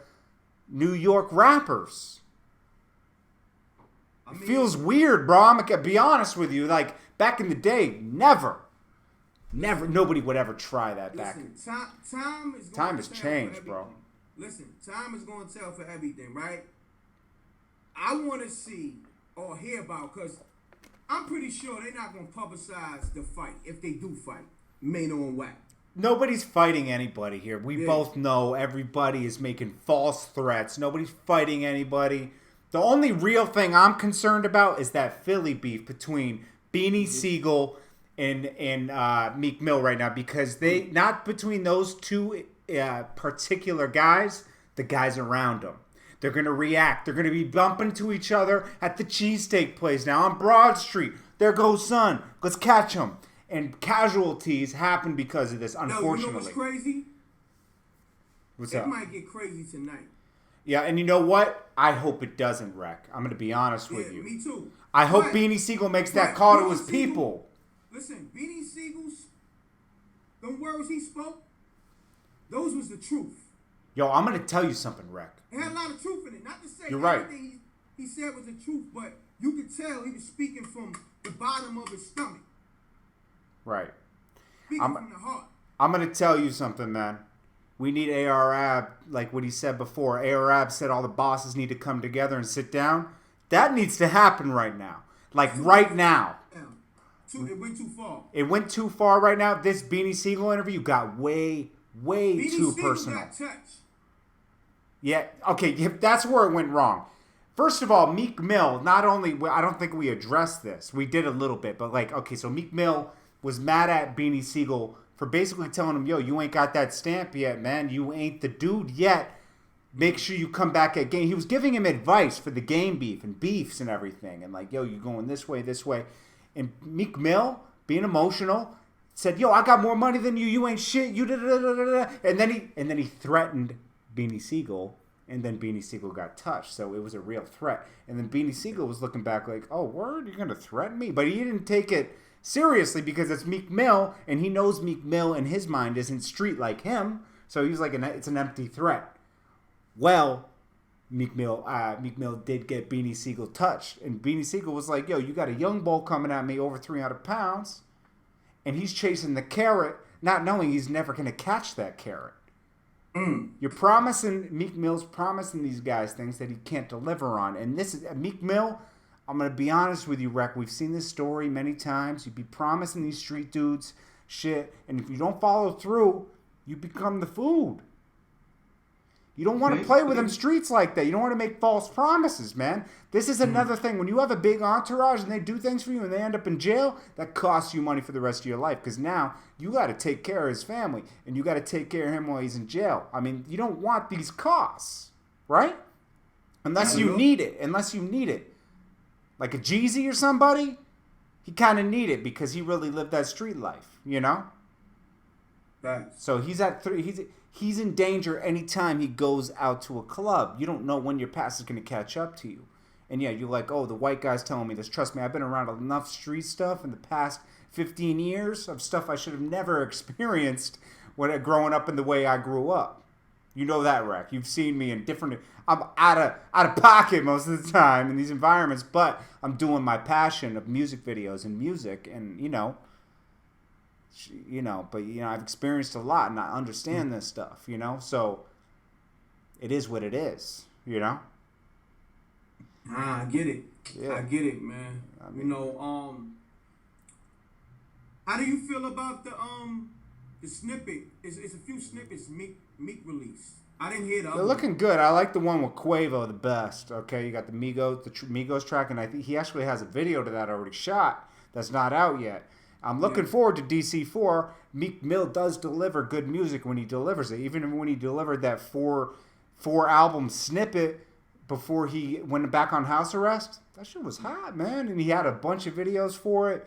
New York rappers. It feels weird, bro. I'm gonna be honest with you. Like back in the day, never, nobody would ever try that back. Time has changed, bro. Listen, time is going to tell for everything, right? I want to see or hear about, because I'm pretty sure they're not going to publicize the fight if they do fight Mano and Wack. Nobody's fighting anybody here. We both know everybody is making false threats. Nobody's fighting anybody. The only real thing I'm concerned about is that Philly beef between Beanie Sigel and Meek Mill right now, because they not between those two particular guys, the guys around them. They're going to react. They're going to be bumping to each other at the cheesesteak place now on Broad Street. There goes son. Let's catch him. And casualties happen because of this, unfortunately. No, you know what's crazy? What's up? It might get crazy tonight. Yeah, and you know what? I hope it doesn't, Wreck. I'm going to be honest with you. Me too. I hope Beanie Sigel makes that call to his people. Listen, Beanie Sigel's, them words he spoke, those was the truth. Yo, I'm going to tell you something, Wreck. It had a lot of truth in it. Not to say You're right. everything he said was the truth, but you could tell he was speaking from the bottom of his stomach. Right. Speaking from the heart. I'm going to tell you something, man. We need ARAB, like what he said before. ARAB said all the bosses need to come together and sit down. That needs to happen right now. Like right now. It went too far. It went too far right now. This Beanie Sigel interview got way too personal. Got touched. Yeah, okay, that's where it went wrong. First of all, Meek Mill, not only, I don't think we addressed this. We did a little bit, but like, okay, so Meek Mill was mad at Beanie Sigel for basically telling him, yo, you ain't got that stamp yet, man. You ain't the dude yet. Make sure you come back at game. He was giving him advice for the game beef and beefs and everything. And like, yo, you going this way. And Meek Mill, being emotional, said, yo, I got more money than you. You ain't shit. You da-da-da-da-da. And then he threatened Beanie Sigel, and then Beanie Sigel got touched. So it was a real threat. And then Beanie Sigel was looking back like, oh, word? You're going to threaten me? But he didn't take it seriously because it's Meek Mill, and he knows Meek Mill in his mind isn't street like him. So he was like, it's an empty threat. Well, Meek Mill did get Beanie Sigel touched. And Beanie Sigel was like, yo, you got a young bull coming at me over 300 pounds. And he's chasing the carrot, not knowing he's never going to catch that carrot. You're promising, Meek Mill's promising these guys things that he can't deliver on. And this is, Meek Mill, I'm going to be honest with you, Rec. We've seen this story many times. You'd be promising these street dudes shit. And if you don't follow through, you become the food. You don't want to play with them streets like that. You don't want to make false promises, man. This is another thing. When you have a big entourage and they do things for you and they end up in jail, that costs you money for the rest of your life. Because now you got to take care of his family and you got to take care of him while he's in jail. I mean, you don't want these costs, right? Unless you need it. Like a Jeezy or somebody, he kind of need it because he really lived that street life, you know? Thanks. So he's in danger anytime he goes out to a club. You don't know when your past is going to catch up to you. And yeah, you're like, oh, the white guy's telling me this. Trust me, I've been around enough street stuff in the past 15 years of stuff I should have never experienced when growing up in the way I grew up. You know that, Rec. You've seen me in different... I'm out of pocket most of the time in these environments, but I'm doing my passion of music videos and music, and, but I've experienced a lot and I understand this stuff, so it is what it is, I get it. Yeah. I get it, man. How do you feel about the snippet? It's a few snippets Meek released. I didn't hear the other. They're looking good. I like the one with Quavo the best. Okay, you got the Migos track, and I think he actually has a video to that already shot that's not out yet. I'm looking forward to DC4. Meek Mill does deliver good music when he delivers it. Even when he delivered that four album snippet before he went back on house arrest, that shit was hot, man. And he had a bunch of videos for it,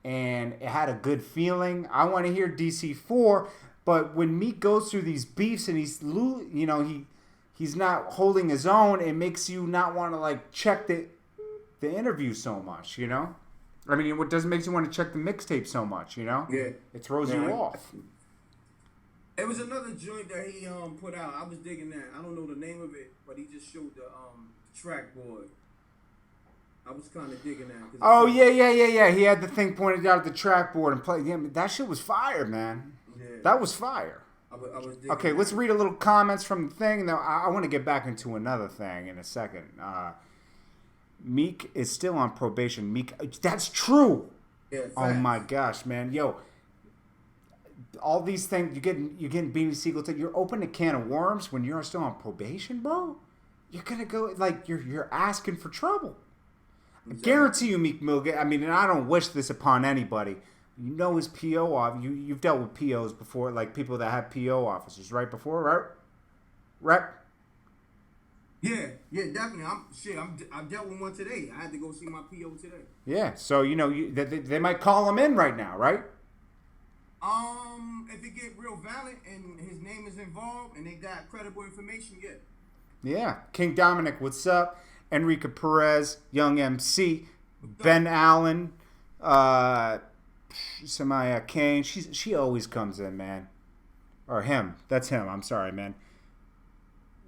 and it had a good feeling. I want to hear DC4, but when Meek goes through these beefs and he's not holding his own, it makes you not want to like check the interview so much, you know. I mean, what doesn't make you want to check the mixtape so much, you know? Yeah. It throws you off. It was another joint that he put out. I was digging that. I don't know the name of it, but he just showed the track board. I was kind of digging that. Oh, yeah. He had the thing pointed out at the track board and played. Yeah, that shit was fire, man. Yeah. That was fire. I was digging okay, let's read a little comments from the thing. Now, I want to get back into another thing in a second. Meek is still on probation. Meek, that's true. Yeah, oh my gosh, man, yo, all these things you're getting Beanie Sigel. You're opening a can of worms when you're still on probation, bro. You're gonna go like you're asking for trouble. Exactly. I guarantee you, Meek Mill. I mean, and I don't wish this upon anybody. You know his PO off. You've dealt with POs before, like people that have PO officers, right? Before, right? Yeah, definitely. I dealt with one today. I had to go see my PO today. Yeah, so you know they might call him in right now, right? If it get real valid and his name is involved and they got credible information, yeah. Yeah, King Dominic, what's up? Enrique Perez, Young MC, Ben Allen, Samaya Kane. She always comes in, man. Or him. That's him. I'm sorry, man.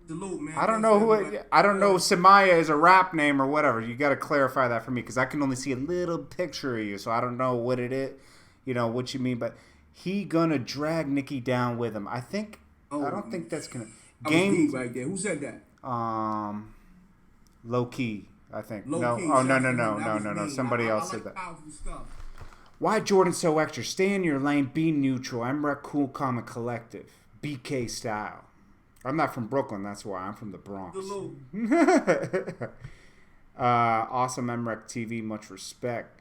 Salute, man. I don't know I don't know if Samaya is a rap name or whatever. You got to clarify that for me because I can only see a little picture of you, so I don't know what it is. You know what you mean, but he gonna drag Nicki down with him. I think. I don't think that's gonna. Game right there. Who said that? Low key. I think. Low no. Key, oh no. Somebody else said that. Why Jordan so extra? Stay in your lane. Be neutral. I'm rec cool, calm, and collective. BK style. I'm not from Brooklyn, that's why. I'm from the Bronx. Awesome MREC TV, much respect.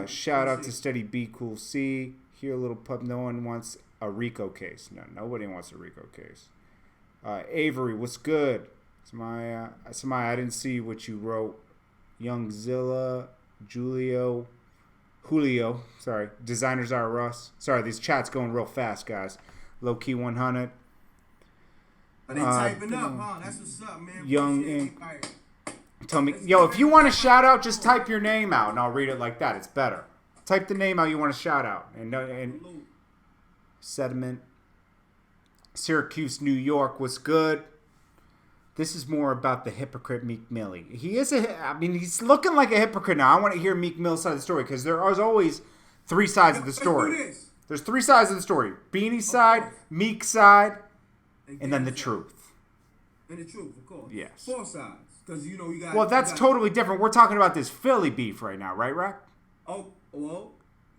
Shout out to Steady B Cool C. Here a little pub. No one wants a Rico case. No, nobody wants a Rico case. Avery, what's good? Samaya, I didn't see what you wrote. Young Zilla, Julio, sorry. Designers are Russ. Sorry, these chats going real fast, guys. Low key 100. Are they typing up, huh? That's what's up, man. Young Ink. Tell me, yo, if you want a shout out, just type your name out and I'll read it like that. It's better. Type the name out you want to shout out. And Sediment. Syracuse, New York, what's good? This is more about the hypocrite Meek Mill. He's looking like a hypocrite now. I want to hear Meek Mill's side of the story because there are always three sides of the story. There's three sides of the story. Beanie's side, Meek's side, and then the truth. And the truth, of course. Yes. Four sides. Because, you know, you got... Well, that's totally different. We're talking about this Philly beef right now, right, Rack? Oh, well,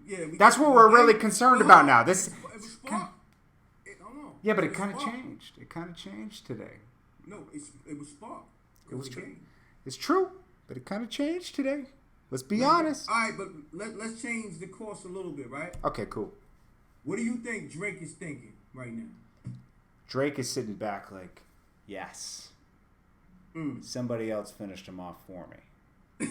yeah. That's what we're really concerned about now. This. It was sparked. Yeah, but it kind of changed. It kind of changed today. No, it was sparked. It was true. It's true, but it kind of changed today. Let's be honest. All right, but let's change the course a little bit, right? Okay, cool. What do you think Drake is thinking right now? Drake is sitting back like, yes. Somebody else finished him off for me.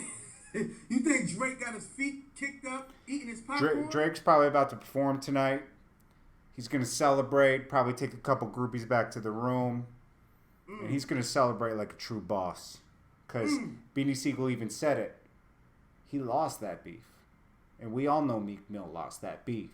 You think Drake got his feet kicked up, eating his popcorn? Drake's probably about to perform tonight. He's going to celebrate, probably take a couple groupies back to the room. And he's going to celebrate like a true boss. Because Beanie Sigel even said it. He lost that beef. And we all know Meek Mill lost that beef.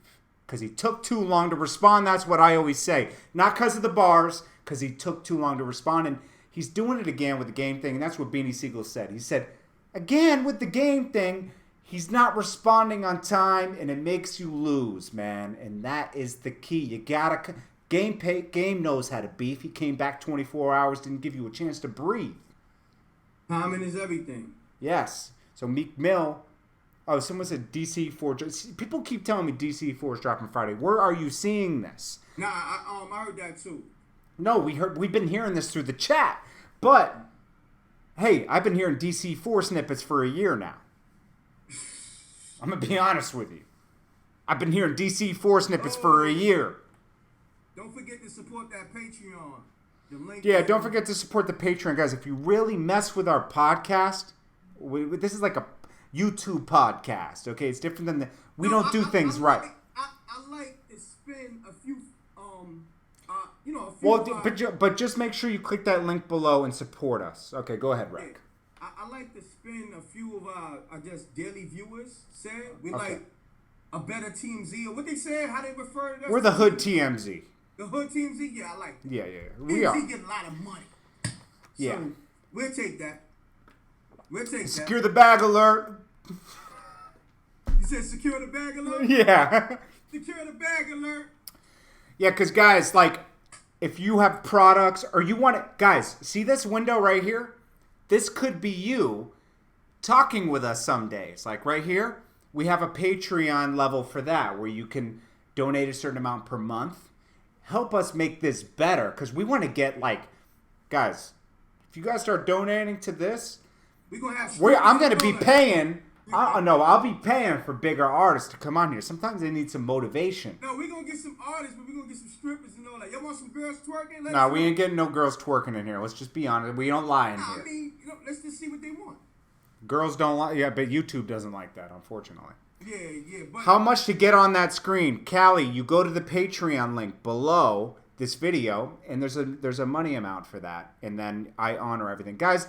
Because he took too long to respond. That's what I always say. Not because of the bars, because he took too long to respond. And he's doing it again with the game thing. And that's what Beanie Sigel said. He said, again, with the game thing, he's not responding on time, and it makes you lose, man. And that is the key. You gotta... Game knows how to beef. He came back 24 hours, didn't give you a chance to breathe. Timing is everything. Yes. So Meek Mill, Oh, someone said DC4. People keep telling me DC4 is dropping Friday. Where are you seeing this? Nah, I heard that too. No, we've been hearing this through the chat. But, hey, I've been hearing DC4 snippets for a year now. I'm going to be honest with you. I've been hearing DC4 snippets for a year. Don't forget to support that Patreon. The link. Yeah, don't forget to support the Patreon, guys. If you really mess with our podcast, this is like a YouTube podcast, okay? It's different than we don't do things right. I like to spend a few, a few. Well, but just make sure you click that link below and support us. Okay, go ahead, Rick. I like to spend a few of our, I guess, daily viewers said we like a better Team Z, or what they said, how they refer to us. We're the Hood TMZ. The Hood Team Z, yeah, I like that. Yeah. We are. Team Z get a lot of money. Yeah. So, we'll take that. Secure the bag alert. You said secure the bag alert? Yeah. Secure the bag alert. Yeah, because, guys, like, if you have products or you want it, guys, see this window right here? This could be you talking with us some days. Like right here, we have a Patreon level for that where you can donate a certain amount per month. Help us make this better because we want to get like, guys, if you guys start donating to this, we're gonna have I'm going to be paying. I'll be paying for bigger artists to come on here. Sometimes they need some motivation. No, we're going to get some artists, but we're going to get some strippers and all that. Y'all want some girls twerking? No, we ain't getting no girls twerking in here. Let's just be honest. We don't lie in here. I mean, let's just see what they want. Girls don't like, yeah, but YouTube doesn't like that, unfortunately. Yeah. But how much to get on that screen? Callie, you go to the Patreon link below this video, and there's a money amount for that. And then I honor everything. Guys,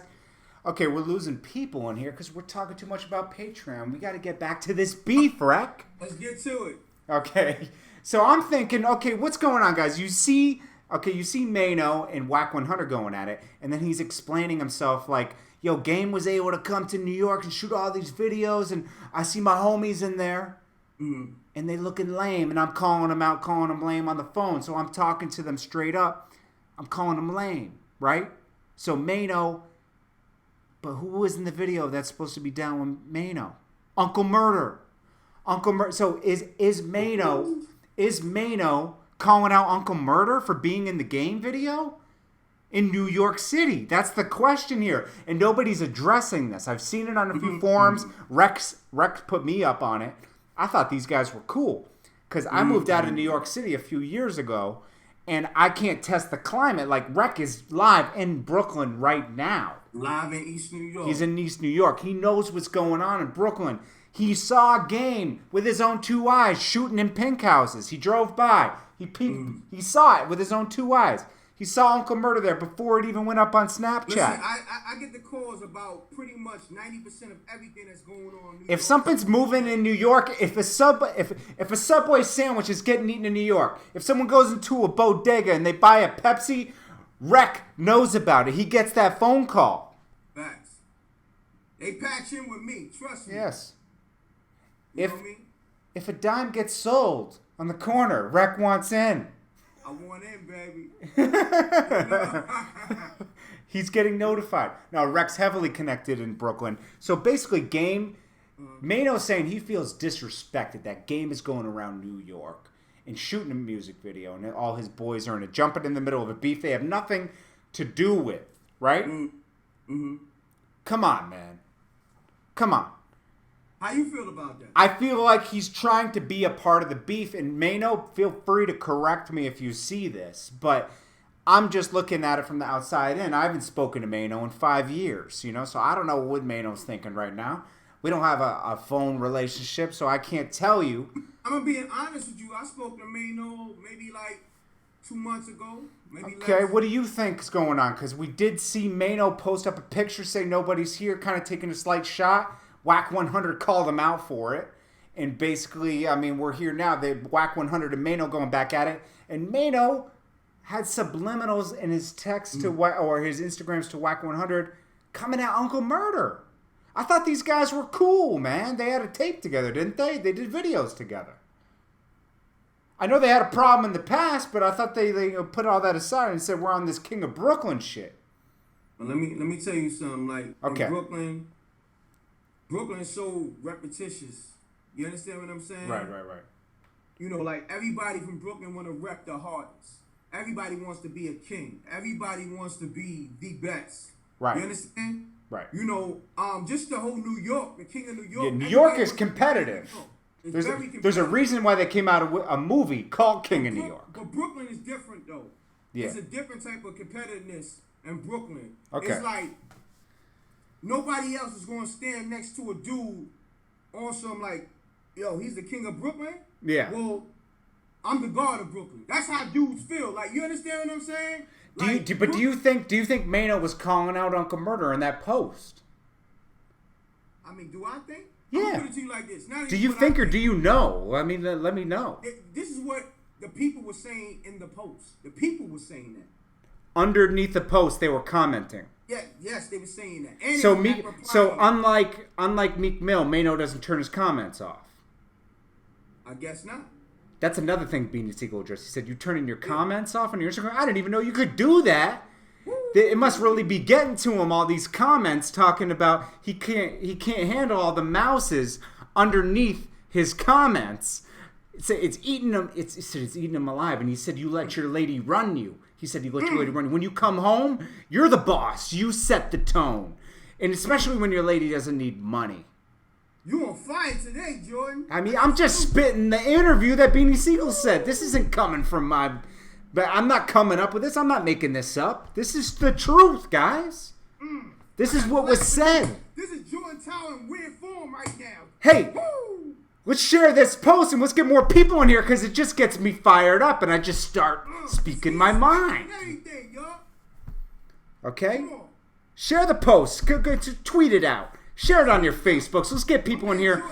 okay, we're losing people in here because we're talking too much about Patreon. We got to get back to this beef, Rec. Let's get to it. Okay, so I'm thinking, okay, what's going on, guys? You see Mano and Whack 100 going at it, and then he's explaining himself like, yo, Game was able to come to New York and shoot all these videos, and I see my homies in there, and they looking lame, and I'm calling them out, calling them lame on the phone, so I'm talking to them straight up. I'm calling them lame, right? So Mano... But who was in the video that's supposed to be down with Mano? Uncle Murder. So is Mano calling out Uncle Murder for being in the Game video in New York City? That's the question here, and nobody's addressing this. I've seen it on a few forums. Rex put me up on it. I thought these guys were cool because I moved out of New York City a few years ago, and I can't test the climate. Like Rec is live in Brooklyn right now. Live in East New York. He's in East New York. He knows what's going on in Brooklyn. He saw Game with his own two eyes shooting in pink houses. He drove by. He peeped. He saw it with his own two eyes. He saw Uncle Murder there before it even went up on Snapchat. Listen, I get the calls about pretty much 90% of everything that's going on in New If something's moving in New York, if a Subway sandwich is getting eaten in New York, if someone goes into a bodega and they buy a Pepsi, Rec knows about it. He gets that phone call. Facts. They patch in with me. Trust me. Yes. You know what I mean? If a dime gets sold on the corner, Rec wants in. I want in, baby. He's getting notified. Now, Rec's heavily connected in Brooklyn. So basically, Game, Mano's saying he feels disrespected that Game is going around New York and shooting a music video, and all his boys are in it, jumping in the middle of a beef they have nothing to do with, right? Mm-hmm. Come on, man. Come on. How you feel about that? I feel like he's trying to be a part of the beef, and Mano, feel free to correct me if you see this, but I'm just looking at it from the outside in. I haven't spoken to Mano in 5 years, so I don't know what Mano's thinking right now. We don't have a phone relationship, so I can't tell you. I'm being honest with you. I spoke to Mano maybe like 2 months ago. Maybe okay, less. What do you think is going on? Because we did see Mano post up a picture saying nobody's here, kind of taking a slight shot. Whack 100 called him out for it. And basically, I mean, we're here now. They Whack 100 and Mano going back at it. And Mano had subliminals in his text to or his Instagrams to Whack 100 coming at Uncle Murder. I thought these guys were cool, man. They had a tape together, didn't they? They did videos together. I know they had a problem in the past, but I thought they put all that aside and said we're on this King of Brooklyn shit. Well, let me tell you something. Like, okay. in Brooklyn, Brooklyn is so repetitious. You understand what I'm saying? Right. You know, like everybody from Brooklyn want to rep the hardest. Everybody wants to be a king. Everybody wants to be the best. Right. You understand? Right. You know, just the whole New York, the king of New York. Yeah, New York is competitive. There's a reason why they came out with a movie called King of New York. But Brooklyn is different, though. Yeah. It's a different type of competitiveness in Brooklyn. Okay. It's like nobody else is going to stand next to a dude on some like, yo, he's the king of Brooklyn? Yeah. Well, I'm the god of Brooklyn. That's how dudes feel. Like, you understand what I'm saying? Like, do you think Mano was calling out Uncle Murder in that post? I mean, do I think? Yeah. I'm put it to you like this. Do you think or do you know? I mean, let me know. This is what the people were saying in the post. The people were saying that. Underneath the post, they were commenting. Yeah, yes, they were saying that. And so unlike Meek Mill, Mano doesn't turn his comments off. I guess not. That's another thing Beanie Sigel addressed. He said, "You turning your comments off on your Instagram? I didn't even know you could do that." It must really be getting to him, all these comments talking about he can't handle all the mouses underneath his comments. It's eating him. He said it's eating him alive. And he said, "You let your lady run you." He said, "You let your lady run you. When you come home, you're the boss. You set the tone, and especially when your lady doesn't need money." You on fire today, Jordan. I mean, I'm just spitting the interview that Beanie Sigel said. This isn't coming from my... But I'm not coming up with this. I'm not making this up. This is the truth, guys. This is what was said. This is Jordan Tower in weird form right now. Hey, let's share this post and let's get more people in here because it just gets me fired up and I just start speaking my mind. Okay? Share the post. Go tweet it out. Share it on your Facebook. So let's get people in here.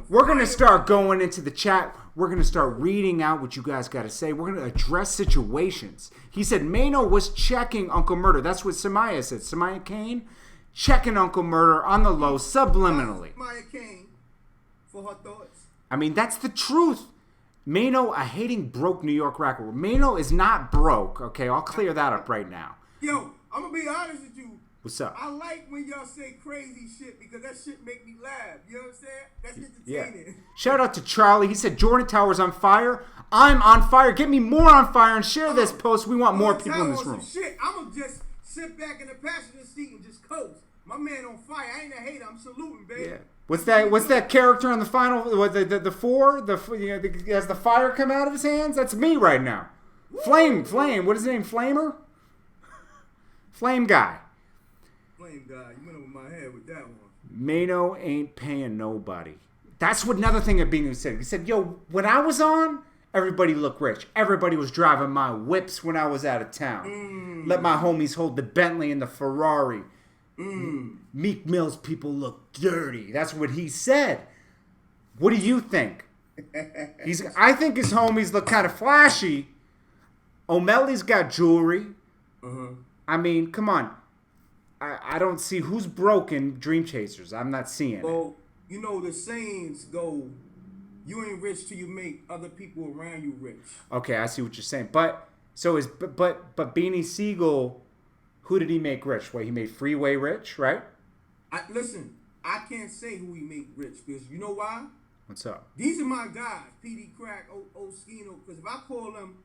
We're going to start going into the chat. We're going to start reading out what you guys got to say. We're going to address situations. He said Mano was checking Uncle Murder. That's what Samaya said. Samaya Kane checking Uncle Murder on the low subliminally. Samaya Kane for her thoughts. I mean, that's the truth. Mano, a hating broke New York rapper. Mano is not broke. Okay, I'll clear that up right now. Yo, I'm going to be honest with you. What's up? I like when y'all say crazy shit because that shit make me laugh. You know what I'm saying? That's entertaining. Yeah. Shout out to Charlie. He said Jordan Tower's on fire. I'm on fire. Get me more on fire and share this post. We want more people in this room. Shit. I'm going to just sit back in the passenger seat and just coast. My man on fire. I ain't a hater. I'm saluting, baby. Yeah. What's that character on the final? The four? Has the fire come out of his hands? That's me right now. Woo! Flame. What is his name? Flamer? Flame guy. God, you went over my head with that one. Mano ain't paying nobody. That's what another thing that Beanie said. He said, yo, when I was on, everybody looked rich. Everybody was driving my whips when I was out of town. Let my homies hold the Bentley and the Ferrari. Meek Mill's people look dirty. That's what he said. What do you think? I think his homies look kind of flashy. O'Malley's got jewelry. I mean, come on. I don't see who's broken Dream Chasers. I'm not seeing it. Well, you know, the sayings go, you ain't rich till you make other people around you rich. Okay, I see what you're saying. But Beanie Sigel, who did he make rich? Well, he made Freeway rich, right? Listen, I can't say who he made rich because you know why? What's up? These are my guys, PD Crack, Oskino, because if I call them,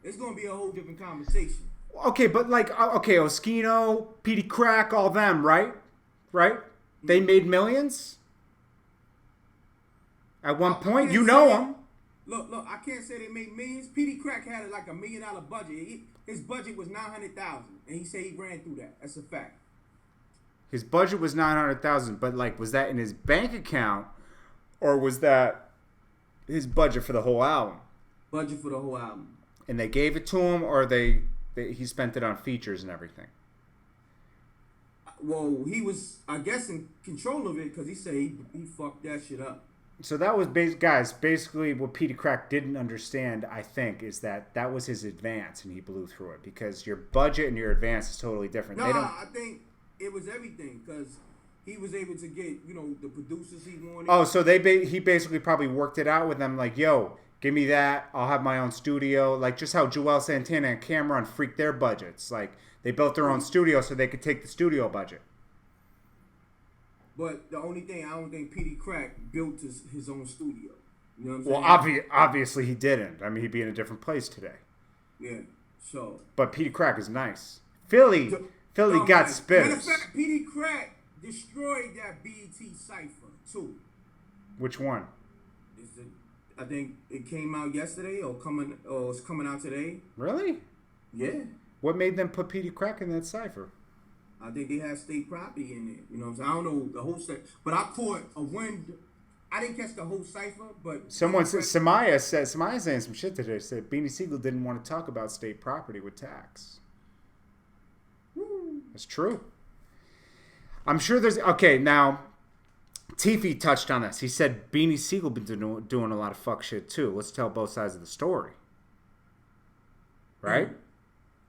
it's going to be a whole different conversation. Okay, but Oskino, Petey Crack, all them, right? Right? They made millions? At one point, you know them. Look, I can't say they made millions. Petey Crack had like $1 million budget. His budget was $900,000, and he said he ran through that. That's a fact. His budget was $900,000, but was that in his bank account, or was that his budget for the whole album? Budget for the whole album. And they gave it to him, or he spent it on features and everything? Well, he was, I guess, in control of it because he said he fucked that shit up. So that was, basically what Petey Crack didn't understand, I think, is that was his advance and he blew through it because your budget and your advance is totally different. I think it was everything because he was able to get, the producers he wanted. Oh, so he basically probably worked it out with them like, yo, give me that. I'll have my own studio. Like just how Joel Santana and Cameron freaked their budgets. Like they built their own studio so they could take the studio budget. But the only thing, I don't think Petey Crack built his own studio. You know what I'm saying? Well, obviously he didn't. I mean, he'd be in a different place today. Yeah. So. But Petey Crack is nice. Philly got spitters. Matter of fact, Petey Crack destroyed that BET cipher too. Which one? I think it came out yesterday or it's coming out today. Really? Yeah. What made them put Petey Crack in that cipher? I think they had state property in there. You know what I'm saying? I don't know the whole cipher, but I caught a wind. I didn't catch the whole cipher, but someone said Samaya saying some shit today. Said Beanie Sigel didn't want to talk about state property with tax. That's true. I'm sure there's now. Tiffy touched on this. He said Beanie Sigel been doing a lot of fuck shit too. Let's tell both sides of the story. Right?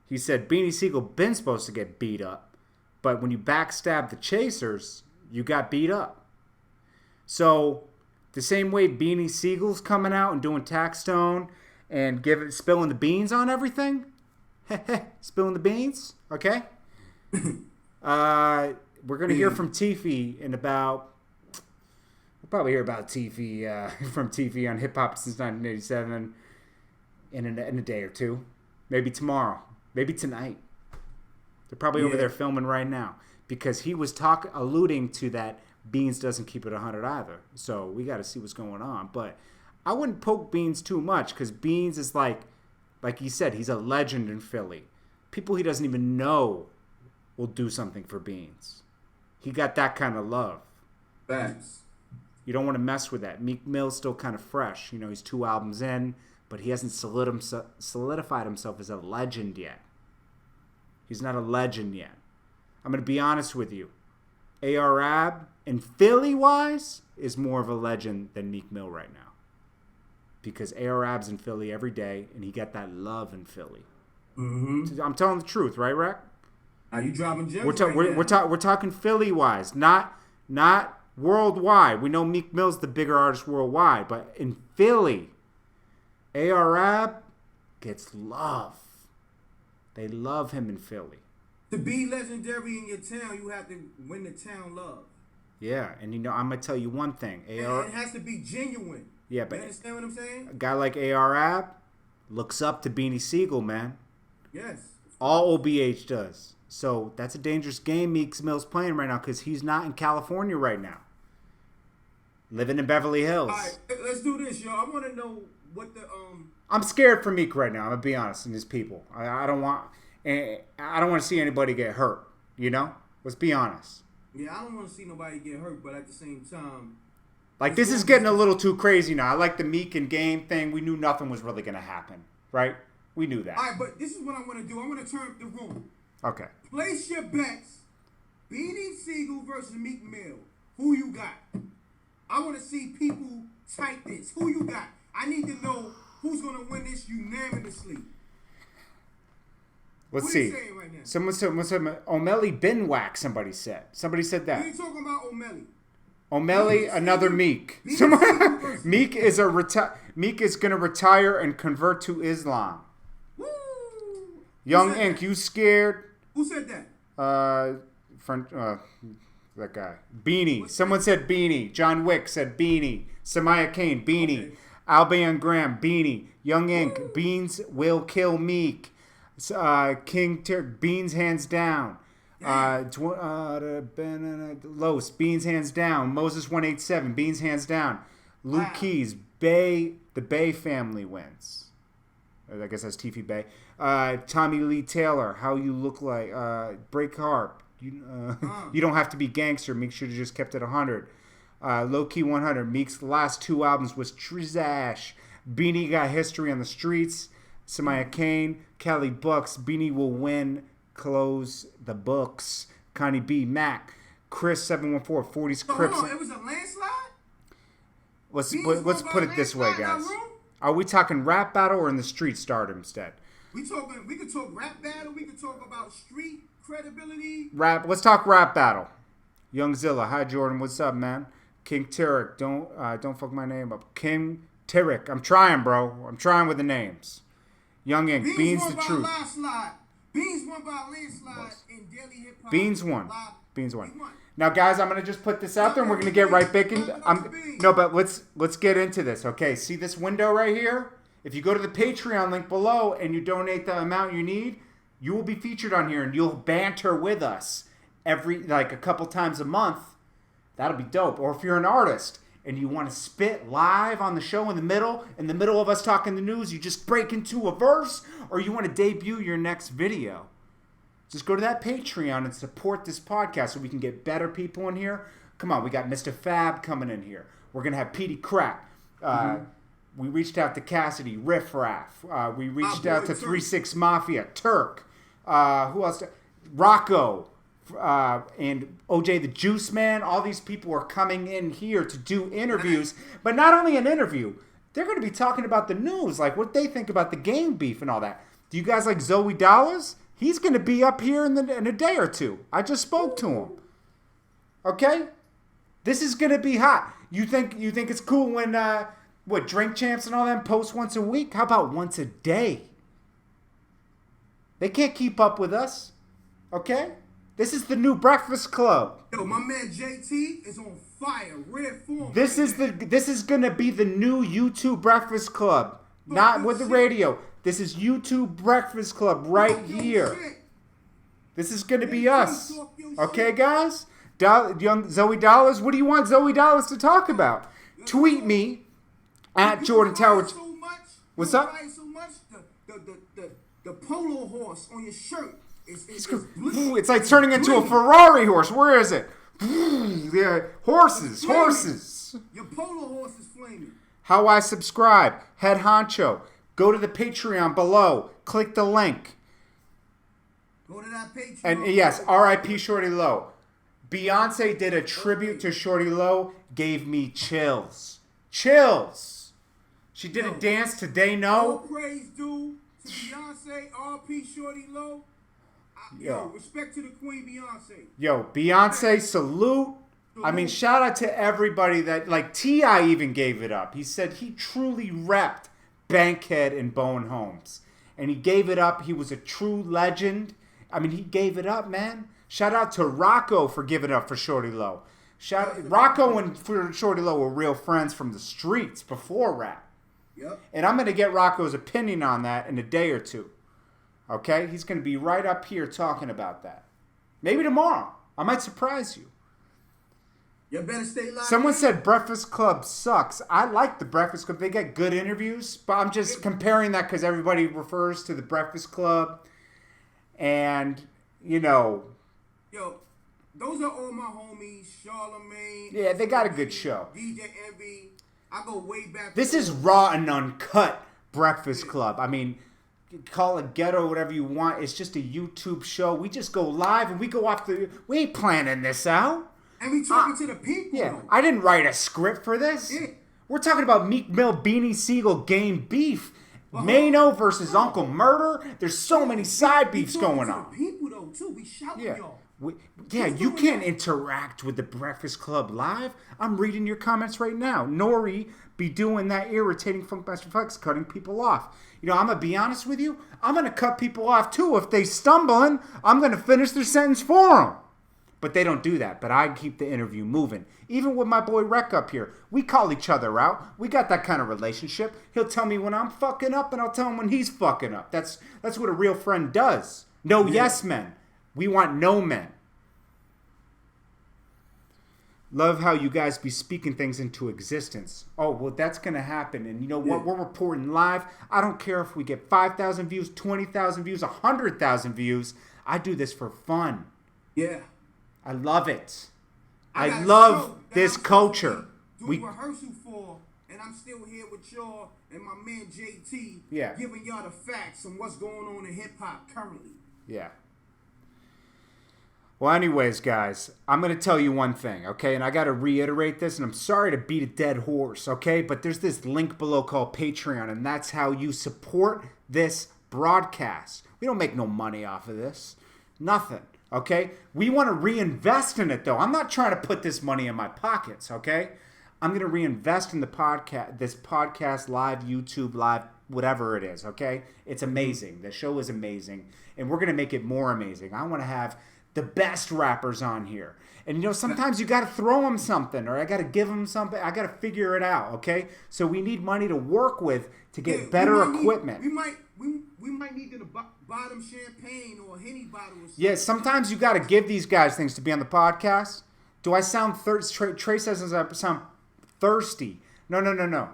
He said Beanie Sigel been supposed to get beat up, but when you backstab the chasers, you got beat up. So the same way Beanie Siegel's coming out and doing Taxstone and spilling the beans on everything. Spilling the beans, okay? We're gonna hear from Tiffy in about. We'll probably hear about Tiffy from Tiffy on Hip Hop since 1987 in a day or two. Maybe tomorrow. Maybe tonight. They're probably over there filming right now. Because he was alluding to that Beans doesn't keep it 100 either. So we got to see what's going on. But I wouldn't poke Beans too much because Beans is like he said, he's a legend in Philly. People he doesn't even know will do something for Beans. He got that kind of love. Thanks. You don't want to mess with that. Meek Mill's still kind of fresh. You know, he's 2 albums in, but he hasn't solidified himself as a legend yet. He's not a legend yet. I'm going to be honest with you. A.R.Ab, in Philly-wise, is more of a legend than Meek Mill right now. Because A.R.Ab's in Philly every day, and he got that love in Philly. Mm-hmm. I'm telling the truth, right, Rack? Are you dropping gems we're talking Philly-wise, not worldwide. We know Meek Mill's the bigger artist worldwide, but in Philly, A.R.Ab gets love. They love him in Philly. To be legendary in your town, you have to win the town love. Yeah, and I'm gonna tell you one thing. It has to be genuine. Yeah, but you understand what I'm saying? A guy like A.R.Ab looks up to Beanie Sigel, man. Yes. All OBH does. So that's a dangerous game Meek Mill's playing right now because he's not in California right now. Living in Beverly Hills. All right, let's do this, y'all. I want to know what the I'm scared for Meek right now. I'm gonna be honest, and his people. I don't want to see anybody get hurt. You know, let's be honest. Yeah, I don't want to see nobody get hurt, but at the same time, like this is getting a little too crazy now. I like the Meek and Game thing. We knew nothing was really gonna happen, right? We knew that. All right, but this is what I want to do. I want to turn up the room. Okay. Place your bets. Beanie Sigel versus Meek Mill. Who you got? I want to see people type this. Who you got? I need to know who's going to win this unanimously. Let's see. Right now? Someone said O'Malley bin whack, somebody said. Somebody said that. We ain't talking about O'Malley. O'Malley, another Meek. Meek is going to retire and convert to Islam. Woo! Young Ink, you scared? Who said that? That guy. Beanie. Someone said Beanie. John Wick said Beanie. Samaya Kane, Beanie. Okay. Albion Graham, Beanie. Young Ink, Woo! Beans will kill Meek. King Beans hands down. Los, Beans hands down. Moses 187, Beans hands down. Luke Keys, the Bay family wins. I guess that's Tiffy Bay. Tommy Lee Taylor, How You Look Like. Break Harp. You don't have to be gangster. Meek should have just kept it 100. Low Key 100. Meek's last 2 albums was Trizash. Beanie got history on the streets. Samaya Kane, Kelly Bucks. Beanie will win. Close the books. Connie B. Mac. Chris 714. 40s Crips. Hold on, it was a landslide? Let's put it this way, guys. Are we talking rap battle or in the street stardom instead? We could talk rap battle. We could talk about street credibility. Rap. Let's talk rap battle. Young Zilla. Hi Jordan. What's up, man? King Tarek. Don't fuck my name up. King Tarek. I'm trying, bro. I'm trying with the names. Young Ink. Beans the truth. Beans won by landslide in Daily Hip Hop. Beans won. Beans won. Now, guys, I'm gonna just put this out there, and we're gonna get right back in. But let's get into this, okay? See this window right here? If you go to the Patreon link below and you donate the amount you need, you will be featured on here, and you'll banter with us a couple times a month. That'll be dope. Or if you're an artist and you want to spit live on the show in the middle of us talking the news, you just break into a verse, or you want to debut your next video. Just go to that Patreon and support this podcast so we can get better people in here. Come on, we got Mr. Fab coming in here. We're going to have Petey Crack. We reached out to Cassidy, Riff Raff. We reached out to 3-6 Mafia, Turk. Who else? Rocco. And OJ the Juice Man. All these people are coming in here to do interviews. But not only an interview, they're going to be talking about the news, like what they think about the game beef and all that. Do you guys like Zoe Dollars? He's going to be up here in a day or two. I just spoke to him. Okay? This is going to be hot. You think it's cool when Drink Champs and all them post once a week? How about once a day? They can't keep up with us. Okay? This is the new Breakfast Club. Yo, my man JT is on fire. Red form. This is going to be the new YouTube Breakfast Club. Not with the radio. This is YouTube Breakfast Club right here. This is going to be us. Okay, guys? Young Zoe Dollars, what do you want Zoe Dollars to talk about? Tweet me at Jordan Tower. What's up? The polo horse on your shirt. It's like turning into a Ferrari horse. Where is it? Yeah, horses. Your polo horse is flaming. How I subscribe. Head honcho. Go to the Patreon below. Click the link. Go to that Patreon. And yes, R.I.P. Shorty Low. Beyonce did a tribute to Shorty Low. Gave me chills. Chills. She did a dance to They Know. All praise due to Beyonce. R.I.P. Shorty Low. Yo, respect to the Queen Beyonce. Yo, Beyonce, salute. I mean, shout out to everybody that, like, T.I. even gave it up. He said he truly repped Bankhead and Bone Holmes. And he gave it up. He was a true legend. I mean, he gave it up, man. Shout out to Rocco for giving it up for Shorty Low. Rocco and Shorty Low were real friends from the streets before rap. Yep. And I'm going to get Rocco's opinion on that in a day or two. Okay? He's going to be right up here talking about that. Maybe tomorrow. I might surprise you. You better stay live. Someone said Breakfast Club sucks. I like the Breakfast Club. They get good interviews, but I'm just comparing that because everybody refers to the Breakfast Club. And, you know. Yo, those are all my homies. Charlamagne. Yeah, they got a good show. DJ Envy. I go way back. This is raw and uncut Breakfast Club. I mean, call it ghetto, whatever you want. It's just a YouTube show. We just go live and we go off the. We ain't planning this out. And we talking to the people. Yeah, I didn't write a script for this. Yeah. We're talking about Meek Mill, Beanie Sigel game beef. Mano versus Uncle Murder. There's so many side beefs going on. The people though too. We shouting y'all. You can't interact with the Breakfast Club live. I'm reading your comments right now. Nori be doing that irritating Funkmaster Flex, cutting people off. You know, I'm going to be honest with you. I'm going to cut people off too. If they stumbling, I'm going to finish their sentence for them. But they don't do that. But I keep the interview moving. Even with my boy Rec up here, we call each other out. We got that kind of relationship. He'll tell me when I'm fucking up, and I'll tell him when he's fucking up. That's what a real friend does. No yes men. We want no men. Love how you guys be speaking things into existence. Oh, well, that's going to happen. And you know what? We're reporting live. I don't care if we get 5,000 views, 20,000 views, 100,000 views. I do this for fun. Yeah. I love it. I love this culture. We rehearsal for, and I'm still here with y'all and my man JT. Yeah. Giving y'all the facts on what's going on in hip hop currently. Yeah. Well, anyways, guys, I'm going to tell you one thing, okay? And I got to reiterate this, and I'm sorry to beat a dead horse, okay? But there's this link below called Patreon, and that's how you support this broadcast. We don't make no money off of this. Nothing, okay? We want to reinvest in it, though. I'm not trying to put this money in my pockets, okay? I'm going to reinvest in the podcast, this podcast, live, YouTube, live, whatever it is, okay? It's amazing. The show is amazing, and we're going to make it more amazing. I want to have the best rappers on here. And, you know, sometimes you got to throw them something, or I got to give them something. I got to figure it out, okay? So we need money to work with to get better equipment. We might need to buy them champagne or a Henny bottle or something. Yeah, sometimes you got to give these guys things to be on the podcast. Do I sound thirsty? Trey says I sound thirsty. No.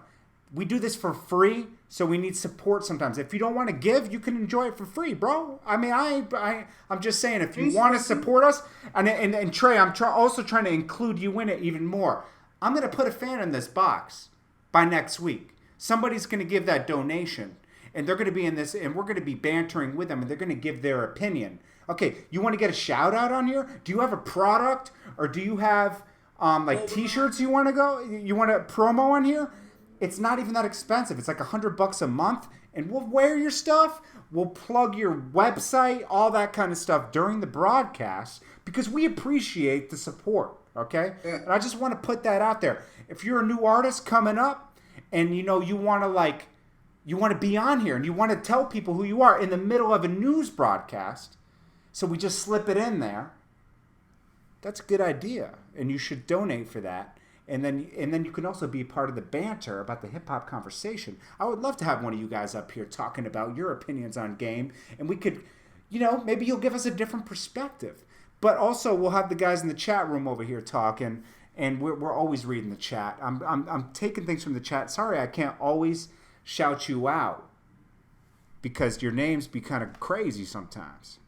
We do this for free, so we need support sometimes. If you don't want to give, you can enjoy it for free, bro. I mean, I'm just saying, if you want to support us, and Trey, I'm also trying to include you in it even more. I'm going to put a fan in this box by next week. Somebody's going to give that donation, and they're going to be in this, and we're going to be bantering with them, and they're going to give their opinion. Okay, you want to get a shout out on here? Do you have a product, or do you have like T-shirts you want to promo on here? It's not even that expensive. It's like $100 a month, and we'll wear your stuff. We'll plug your website, all that kind of stuff during the broadcast because we appreciate the support. Okay, and I just want to put that out there. If you're a new artist coming up, and you know you want to be on here, and you want to tell people who you are in the middle of a news broadcast, so we just slip it in there. That's a good idea, and you should donate for that. And then you can also be part of the banter about the hip-hop conversation. I would love to have one of you guys up here talking about your opinions on game. And we could, you know, maybe you'll give us a different perspective. But also we'll have the guys in the chat room over here talking. And we're always reading the chat. I'm taking things from the chat. Sorry, I can't always shout you out. Because your names be kind of crazy sometimes.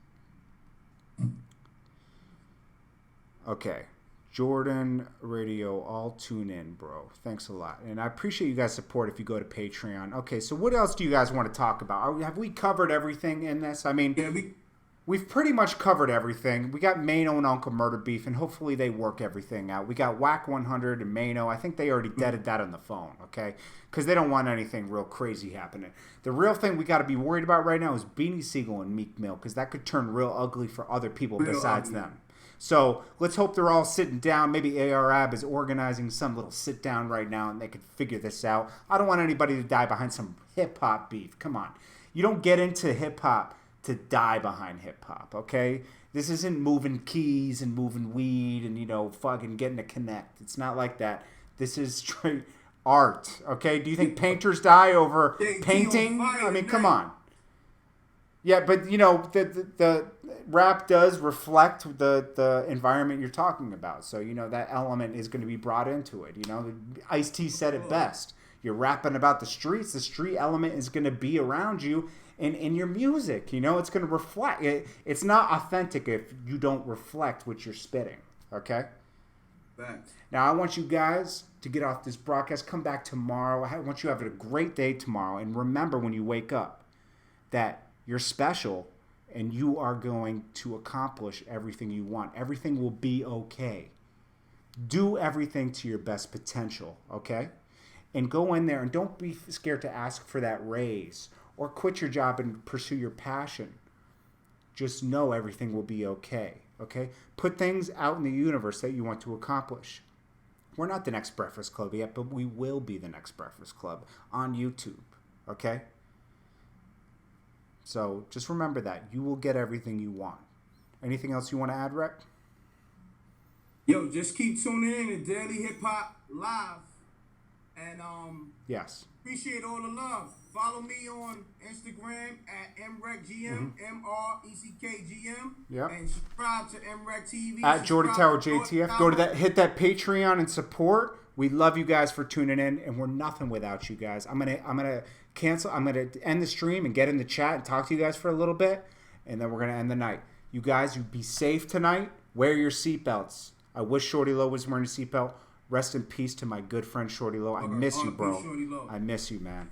Okay. Jordan Radio, all tune in, bro. Thanks a lot. And I appreciate you guys' support if you go to Patreon. Okay, so what else do you guys want to talk about? Have we covered everything in this? I mean, we've pretty much covered everything. We got Mano and Uncle Murder beef, and hopefully they work everything out. We got Whack 100 and Mano. I think they already deaded that on the phone, okay? Because they don't want anything real crazy happening. The real thing we got to be worried about right now is Beanie Sigel and Meek Mill, because that could turn real ugly for other people besides them. So let's hope they're all sitting down. Maybe ARAB is organizing some little sit down right now and they could figure this out. I don't want anybody to die behind some hip hop beef. Come on. You don't get into hip hop to die behind hip hop, okay? This isn't moving keys and moving weed and, you know, fucking getting a connect. It's not like that. This is straight art, okay? Do you think painters die over painting? I mean, come on. Yeah, but, you know, the rap does reflect the environment you're talking about. So, you know, that element is going to be brought into it. You know, Ice-T said it best. You're rapping about the streets. The street element is going to be around you in your music. You know, it's going to reflect. It's not authentic if you don't reflect what you're spitting. Okay? Thanks. Now, I want you guys to get off this broadcast. Come back tomorrow. I want you to have a great day tomorrow. And remember when you wake up that you're special, and you are going to accomplish everything you want. Everything will be okay. Do everything to your best potential, okay? And go in there and don't be scared to ask for that raise or quit your job and pursue your passion. Just know everything will be okay, okay? Put things out in the universe that you want to accomplish. We're not the next Breakfast Club yet, but we will be the next Breakfast Club on YouTube, okay? So just remember that. You will get everything you want. Anything else you want to add, Rec? Yo, just keep tuning in to Daily Hip Hop Live. And yes. Appreciate all the love. Follow me on Instagram at MRECGM, MRECKGM. Yep. And subscribe to MREC TV. At Jordan Tower JTF. Go to that, hit that Patreon and support. We love you guys for tuning in, and we're nothing without you guys. I'm gonna cancel. I'm gonna end the stream and get in the chat and talk to you guys for a little bit, and then we're gonna end the night. You guys, you be safe tonight. Wear your seatbelts. I wish Shorty Low was wearing a seatbelt. Rest in peace to my good friend Shorty Low. I miss you, bro. I miss you, man.